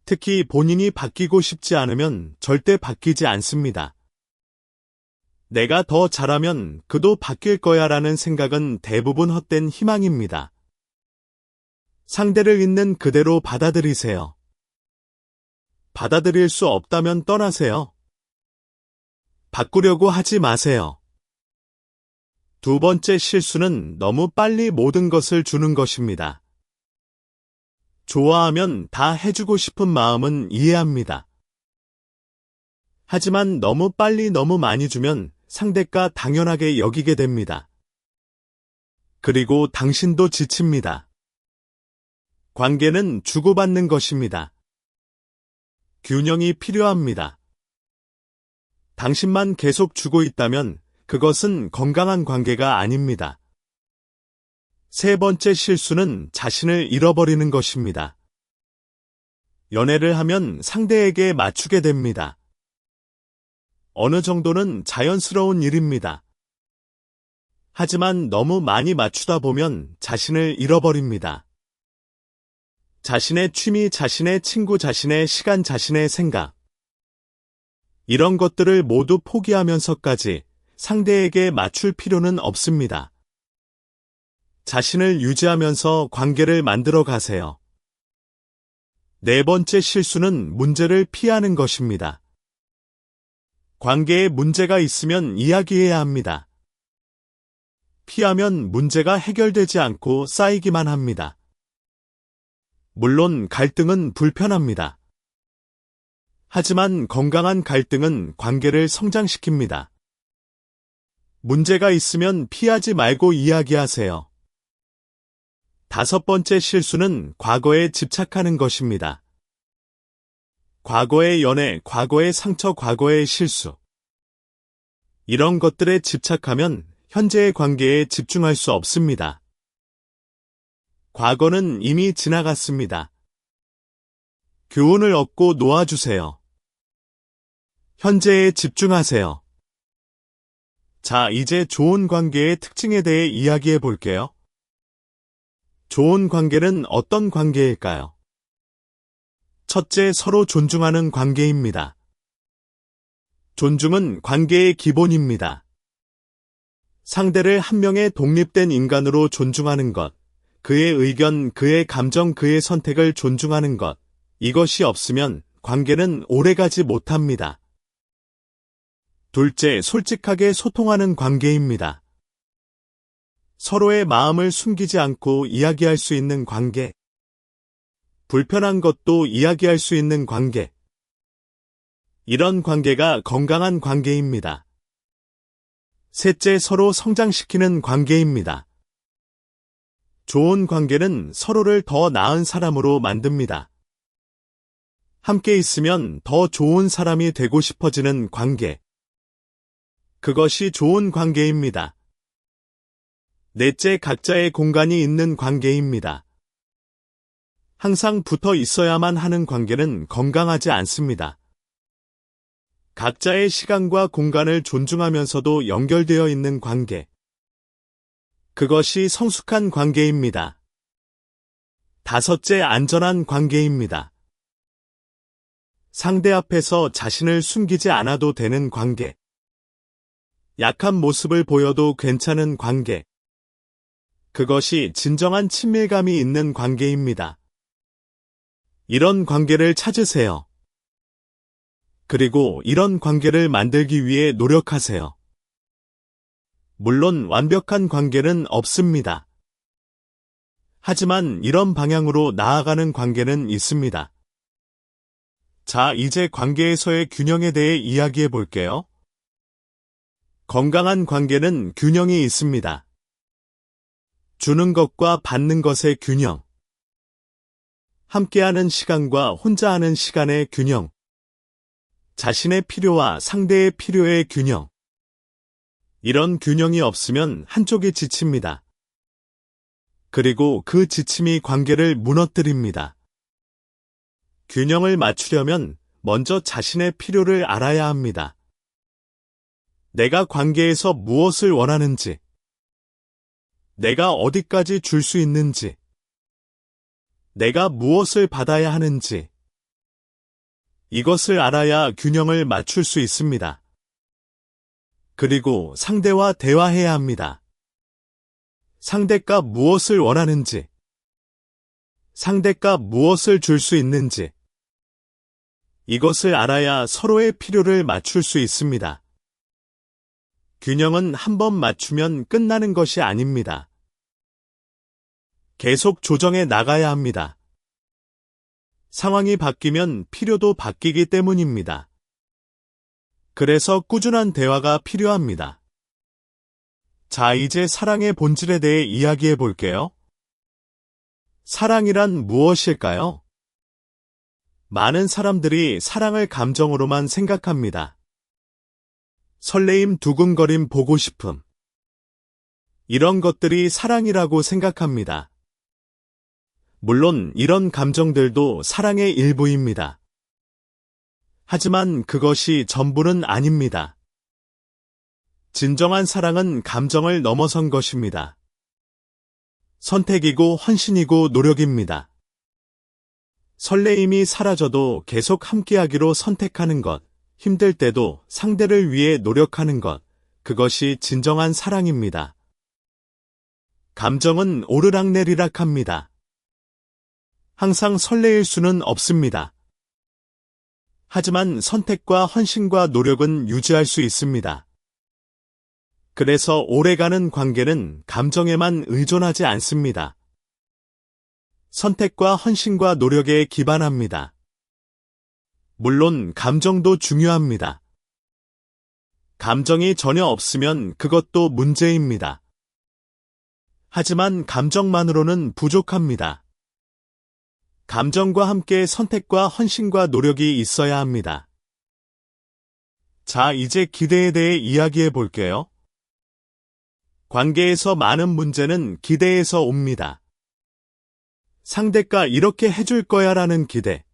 Speaker 1: 특히 본인이 바뀌고 싶지 않으면 절대 바뀌지 않습니다. 내가 더 잘하면 그도 바뀔 거야 라는 생각은 대부분 헛된 희망입니다. 상대를 있는 그대로 받아들이세요. 받아들일 수 없다면 떠나세요. 바꾸려고 하지 마세요. 두 번째 실수는 너무 빨리 모든 것을 주는 것입니다. 좋아하면 다 해주고 싶은 마음은 이해합니다. 하지만 너무 빨리 너무 많이 주면 상대가 당연하게 여기게 됩니다. 그리고 당신도 지칩니다. 관계는 주고받는 것입니다. 균형이 필요합니다. 당신만 계속 주고 있다면 그것은 건강한 관계가 아닙니다. 세 번째 실수는 자신을 잃어버리는 것입니다. 연애를 하면 상대에게 맞추게 됩니다. 어느 정도는 자연스러운 일입니다. 하지만 너무 많이 맞추다 보면 자신을 잃어버립니다. 자신의 취미, 자신의 친구, 자신의 시간, 자신의 생각. 이런 것들을 모두 포기하면서까지 상대에게 맞출 필요는 없습니다. 자신을 유지하면서 관계를 만들어 가세요. 네 번째 실수는 문제를 피하는 것입니다. 관계에 문제가 있으면 이야기해야 합니다. 피하면 문제가 해결되지 않고 쌓이기만 합니다. 물론 갈등은 불편합니다. 하지만 건강한 갈등은 관계를 성장시킵니다. 문제가 있으면 피하지 말고 이야기하세요. 다섯 번째 실수는 과거에 집착하는 것입니다. 과거의 연애, 과거의 상처, 과거의 실수. 이런 것들에 집착하면 현재의 관계에 집중할 수 없습니다. 과거는 이미 지나갔습니다. 교훈을 얻고 놓아주세요. 현재에 집중하세요. 자, 이제 좋은 관계의 특징에 대해 이야기해 볼게요. 좋은 관계는 어떤 관계일까요? 첫째, 서로 존중하는 관계입니다. 존중은 관계의 기본입니다. 상대를 한 명의 독립된 인간으로 존중하는 것, 그의 의견, 그의 감정, 그의 선택을 존중하는 것, 이것이 없으면 관계는 오래가지 못합니다. 둘째, 솔직하게 소통하는 관계입니다. 서로의 마음을 숨기지 않고 이야기할 수 있는 관계. 불편한 것도 이야기할 수 있는 관계. 이런 관계가 건강한 관계입니다. 셋째, 서로 성장시키는 관계입니다. 좋은 관계는 서로를 더 나은 사람으로 만듭니다. 함께 있으면 더 좋은 사람이 되고 싶어지는 관계. 그것이 좋은 관계입니다. 넷째, 각자의 공간이 있는 관계입니다. 항상 붙어 있어야만 하는 관계는 건강하지 않습니다. 각자의 시간과 공간을 존중하면서도 연결되어 있는 관계. 그것이 성숙한 관계입니다. 다섯째, 안전한 관계입니다. 상대 앞에서 자신을 숨기지 않아도 되는 관계. 약한 모습을 보여도 괜찮은 관계. 그것이 진정한 친밀감이 있는 관계입니다. 이런 관계를 찾으세요. 그리고 이런 관계를 만들기 위해 노력하세요. 물론 완벽한 관계는 없습니다. 하지만 이런 방향으로 나아가는 관계는 있습니다. 자, 이제 관계에서의 균형에 대해 이야기해 볼게요. 건강한 관계는 균형이 있습니다. 주는 것과 받는 것의 균형. 함께하는 시간과 혼자 하는 시간의 균형. 자신의 필요와 상대의 필요의 균형. 이런 균형이 없으면 한쪽이 지칩니다. 그리고 그 지침이 관계를 무너뜨립니다. 균형을 맞추려면 먼저 자신의 필요를 알아야 합니다. 내가 관계에서 무엇을 원하는지, 내가 어디까지 줄 수 있는지, 내가 무엇을 받아야 하는지, 이것을 알아야 균형을 맞출 수 있습니다. 그리고 상대와 대화해야 합니다. 상대가 무엇을 원하는지, 상대가 무엇을 줄 수 있는지, 이것을 알아야 서로의 필요를 맞출 수 있습니다. 균형은 한번 맞추면 끝나는 것이 아닙니다. 계속 조정해 나가야 합니다. 상황이 바뀌면 필요도 바뀌기 때문입니다. 그래서 꾸준한 대화가 필요합니다. 자, 이제 사랑의 본질에 대해 이야기해 볼게요. 사랑이란 무엇일까요? 많은 사람들이 사랑을 감정으로만 생각합니다. 설레임, 두근거림, 보고 싶음. 이런 것들이 사랑이라고 생각합니다. 물론 이런 감정들도 사랑의 일부입니다. 하지만 그것이 전부는 아닙니다. 진정한 사랑은 감정을 넘어선 것입니다. 선택이고 헌신이고 노력입니다. 설레임이 사라져도 계속 함께하기로 선택하는 것, 힘들 때도 상대를 위해 노력하는 것, 그것이 진정한 사랑입니다. 감정은 오르락내리락 합니다. 항상 설레일 수는 없습니다. 하지만 선택과 헌신과 노력은 유지할 수 있습니다. 그래서 오래가는 관계는 감정에만 의존하지 않습니다. 선택과 헌신과 노력에 기반합니다. 물론 감정도 중요합니다. 감정이 전혀 없으면 그것도 문제입니다. 하지만 감정만으로는 부족합니다. 감정과 함께 선택과 헌신과 노력이 있어야 합니다. 자, 이제 기대에 대해 이야기해 볼게요. 관계에서 많은 문제는 기대에서 옵니다. 상대가 이렇게 해줄 거야 라는 기대.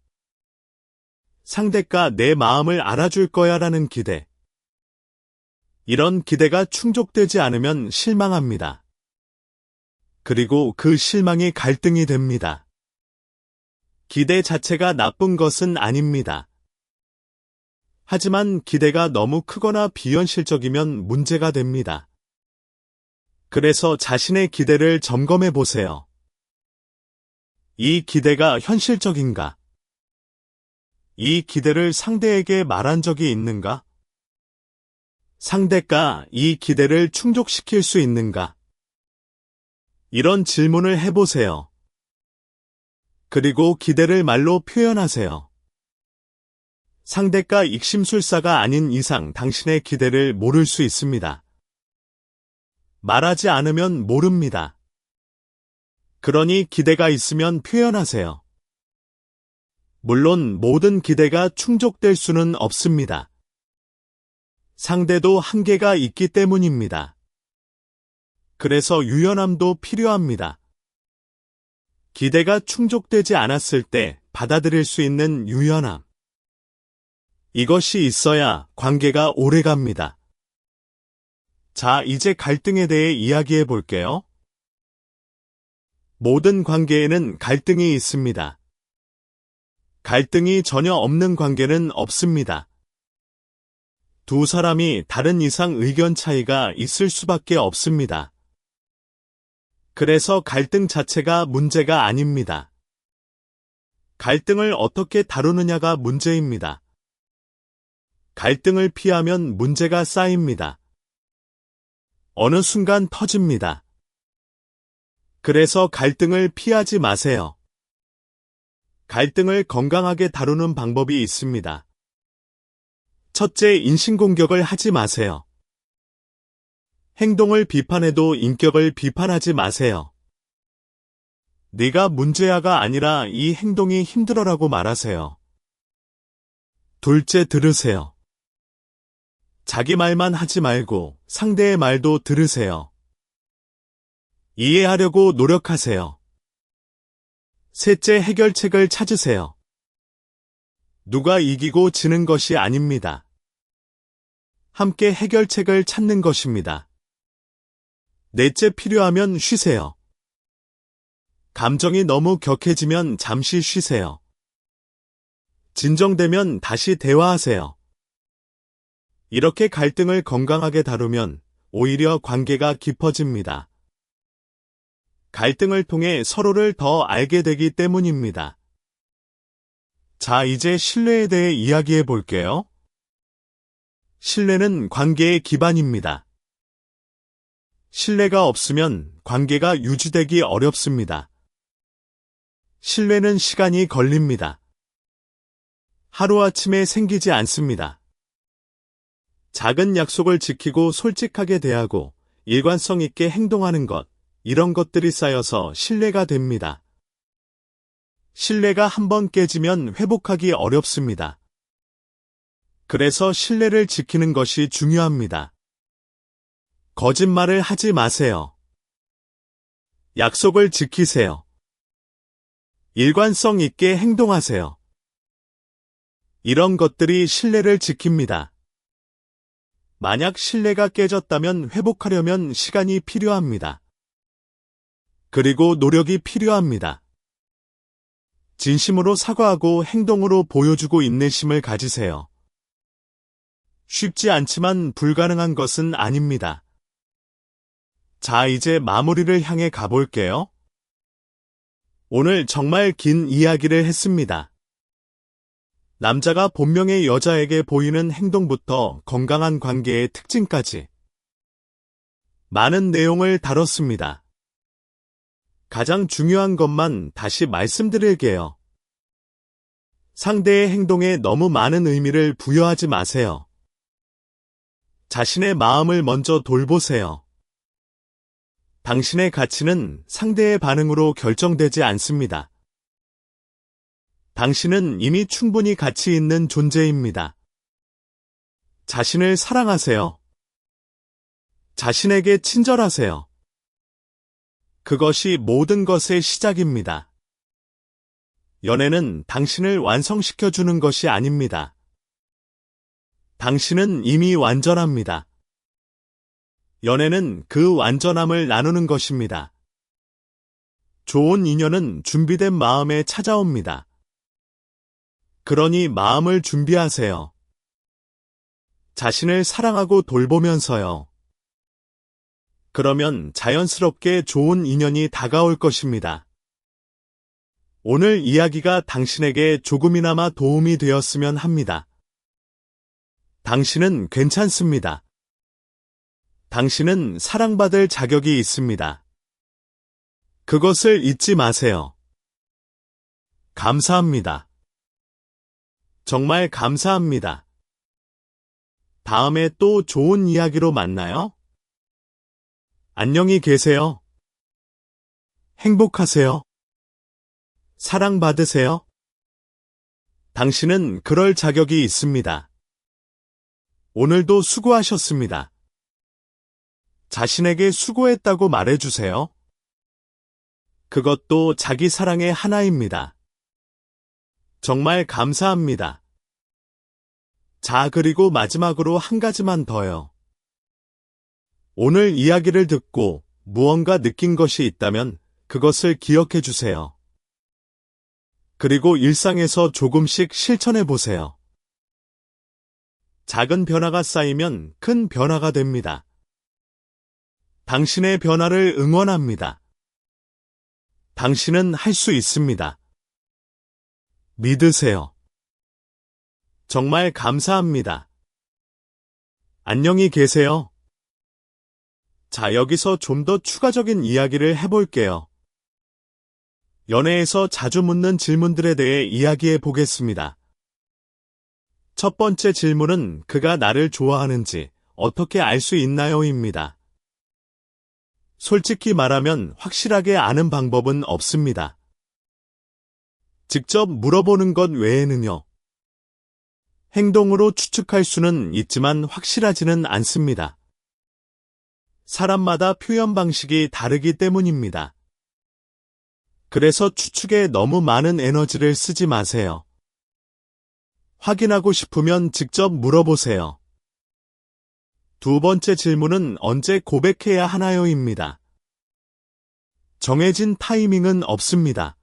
Speaker 1: 상대가 내 마음을 알아줄 거야 라는 기대. 이런 기대가 충족되지 않으면 실망합니다. 그리고 그 실망이 갈등이 됩니다. 기대 자체가 나쁜 것은 아닙니다. 하지만 기대가 너무 크거나 비현실적이면 문제가 됩니다. 그래서 자신의 기대를 점검해 보세요. 이 기대가 현실적인가? 이 기대를 상대에게 말한 적이 있는가? 상대가 이 기대를 충족시킬 수 있는가? 이런 질문을 해보세요. 그리고 기대를 말로 표현하세요. 상대가 익심술사가 아닌 이상 당신의 기대를 모를 수 있습니다. 말하지 않으면 모릅니다. 그러니 기대가 있으면 표현하세요. 물론 모든 기대가 충족될 수는 없습니다. 상대도 한계가 있기 때문입니다. 그래서 유연함도 필요합니다. 기대가 충족되지 않았을 때 받아들일 수 있는 유연함. 이것이 있어야 관계가 오래 갑니다. 자, 이제 갈등에 대해 이야기해 볼게요. 모든 관계에는 갈등이 있습니다. 갈등이 전혀 없는 관계는 없습니다. 두 사람이 다른 이상 의견 차이가 있을 수밖에 없습니다. 그래서 갈등 자체가 문제가 아닙니다. 갈등을 어떻게 다루느냐가 문제입니다. 갈등을 피하면 문제가 쌓입니다. 어느 순간 터집니다. 그래서 갈등을 피하지 마세요. 갈등을 건강하게 다루는 방법이 있습니다. 첫째, 인신공격을 하지 마세요. 행동을 비판해도 인격을 비판하지 마세요. 네가 문제야가 아니라 이 행동이 힘들어라고 말하세요. 둘째, 들으세요. 자기 말만 하지 말고 상대의 말도 들으세요. 이해하려고 노력하세요. 셋째, 해결책을 찾으세요. 누가 이기고 지는 것이 아닙니다. 함께 해결책을 찾는 것입니다. 넷째, 필요하면 쉬세요. 감정이 너무 격해지면 잠시 쉬세요. 진정되면 다시 대화하세요. 이렇게 갈등을 건강하게 다루면 오히려 관계가 깊어집니다. 갈등을 통해 서로를 더 알게 되기 때문입니다. 자, 이제 신뢰에 대해 이야기해 볼게요. 신뢰는 관계의 기반입니다. 신뢰가 없으면 관계가 유지되기 어렵습니다. 신뢰는 시간이 걸립니다. 하루아침에 생기지 않습니다. 작은 약속을 지키고 솔직하게 대하고 일관성 있게 행동하는 것, 이런 것들이 쌓여서 신뢰가 됩니다. 신뢰가 한번 깨지면 회복하기 어렵습니다. 그래서 신뢰를 지키는 것이 중요합니다. 거짓말을 하지 마세요. 약속을 지키세요. 일관성 있게 행동하세요. 이런 것들이 신뢰를 지킵니다. 만약 신뢰가 깨졌다면 회복하려면 시간이 필요합니다. 그리고 노력이 필요합니다. 진심으로 사과하고 행동으로 보여주고 인내심을 가지세요. 쉽지 않지만 불가능한 것은 아닙니다. 자, 이제 마무리를 향해 가볼게요. 오늘 정말 긴 이야기를 했습니다. 남자가 본명의 여자에게 보이는 행동부터 건강한 관계의 특징까지 많은 내용을 다뤘습니다. 가장 중요한 것만 다시 말씀드릴게요. 상대의 행동에 너무 많은 의미를 부여하지 마세요. 자신의 마음을 먼저 돌보세요. 당신의 가치는 상대의 반응으로 결정되지 않습니다. 당신은 이미 충분히 가치 있는 존재입니다. 자신을 사랑하세요. 자신에게 친절하세요. 그것이 모든 것의 시작입니다. 연애는 당신을 완성시켜주는 것이 아닙니다. 당신은 이미 완전합니다. 연애는 그 완전함을 나누는 것입니다. 좋은 인연은 준비된 마음에 찾아옵니다. 그러니 마음을 준비하세요. 자신을 사랑하고 돌보면서요. 그러면 자연스럽게 좋은 인연이 다가올 것입니다. 오늘 이야기가 당신에게 조금이나마 도움이 되었으면 합니다. 당신은 괜찮습니다. 당신은 사랑받을 자격이 있습니다. 그것을 잊지 마세요. 감사합니다. 정말 감사합니다. 다음에 또 좋은 이야기로 만나요. 안녕히 계세요. 행복하세요. 사랑받으세요. 당신은 그럴 자격이 있습니다. 오늘도 수고하셨습니다. 자신에게 수고했다고 말해주세요. 그것도 자기 사랑의 하나입니다. 정말 감사합니다. 자, 그리고 마지막으로 한 가지만 더요. 오늘 이야기를 듣고 무언가 느낀 것이 있다면 그것을 기억해 주세요. 그리고 일상에서 조금씩 실천해 보세요. 작은 변화가 쌓이면 큰 변화가 됩니다. 당신의 변화를 응원합니다. 당신은 할 수 있습니다. 믿으세요. 정말 감사합니다. 안녕히 계세요. 자, 여기서 좀 더 추가적인 이야기를 해볼게요. 연애에서 자주 묻는 질문들에 대해 이야기해 보겠습니다. 첫 번째 질문은 그가 나를 좋아하는지 어떻게 알 수 있나요?입니다. 솔직히 말하면 확실하게 아는 방법은 없습니다. 직접 물어보는 것 외에는요. 행동으로 추측할 수는 있지만 확실하지는 않습니다. 사람마다 표현 방식이 다르기 때문입니다. 그래서 추측에 너무 많은 에너지를 쓰지 마세요. 확인하고 싶으면 직접 물어보세요. 두 번째 질문은 언제 고백해야 하나요?입니다. 정해진 타이밍은 없습니다.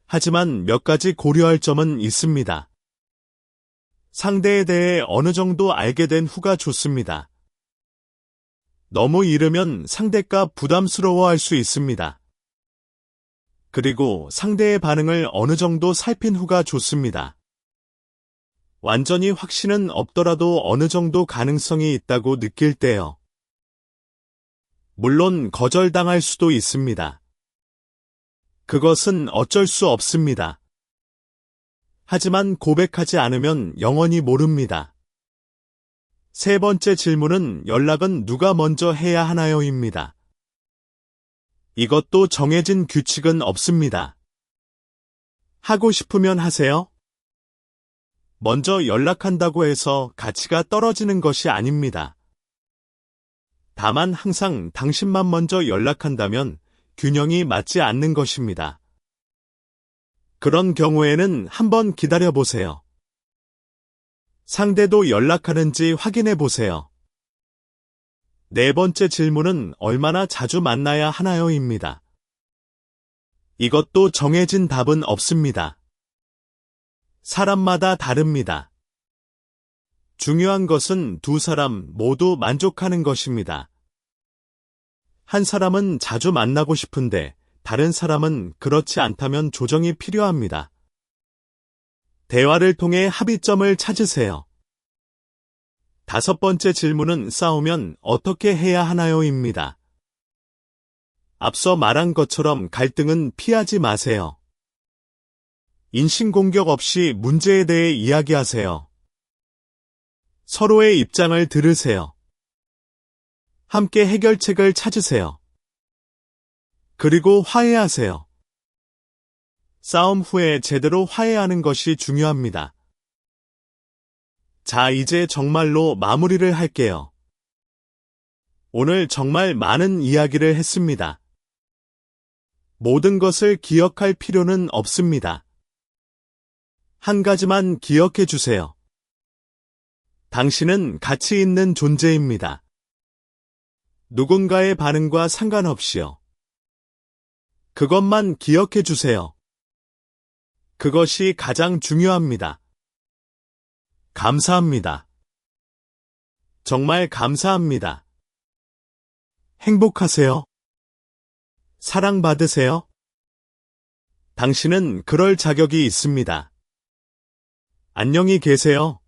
Speaker 1: 하지만 몇 가지 고려할 점은 있습니다. 상대에 대해 어느 정도 알게 된 후가 좋습니다. 너무 이르면 상대가 부담스러워할 수 있습니다. 그리고 상대의 반응을 어느 정도 살핀 후가 좋습니다. 완전히 확신은 없더라도 어느 정도 가능성이 있다고 느낄 때요. 물론 거절당할 수도 있습니다. 그것은 어쩔 수 없습니다. 하지만 고백하지 않으면 영원히 모릅니다. 세 번째 질문은 연락은 누가 먼저 해야 하나요?입니다. 이것도 정해진 규칙은 없습니다. 하고 싶으면 하세요. 먼저 연락한다고 해서 가치가 떨어지는 것이 아닙니다. 다만 항상 당신만 먼저 연락한다면 균형이 맞지 않는 것입니다. 그런 경우에는 한번 기다려 보세요. 상대도 연락하는지 확인해 보세요. 네 번째 질문은 얼마나 자주 만나야 하나요?입니다. 이것도 정해진 답은 없습니다. 사람마다 다릅니다. 중요한 것은 두 사람 모두 만족하는 것입니다. 한 사람은 자주 만나고 싶은데 다른 사람은 그렇지 않다면 조정이 필요합니다. 대화를 통해 합의점을 찾으세요. 다섯 번째 질문은 싸우면 어떻게 해야 하나요?입니다. 앞서 말한 것처럼 갈등은 피하지 마세요. 인신공격 없이 문제에 대해 이야기하세요. 서로의 입장을 들으세요. 함께 해결책을 찾으세요. 그리고 화해하세요. 싸움 후에 제대로 화해하는 것이 중요합니다. 자, 이제 정말로 마무리를 할게요. 오늘 정말 많은 이야기를 했습니다. 모든 것을 기억할 필요는 없습니다. 한 가지만 기억해 주세요. 당신은 가치 있는 존재입니다. 누군가의 반응과 상관없이요. 그것만 기억해 주세요. 그것이 가장 중요합니다. 감사합니다. 정말 감사합니다. 행복하세요. 사랑받으세요. 당신은 그럴 자격이 있습니다. 안녕히 계세요.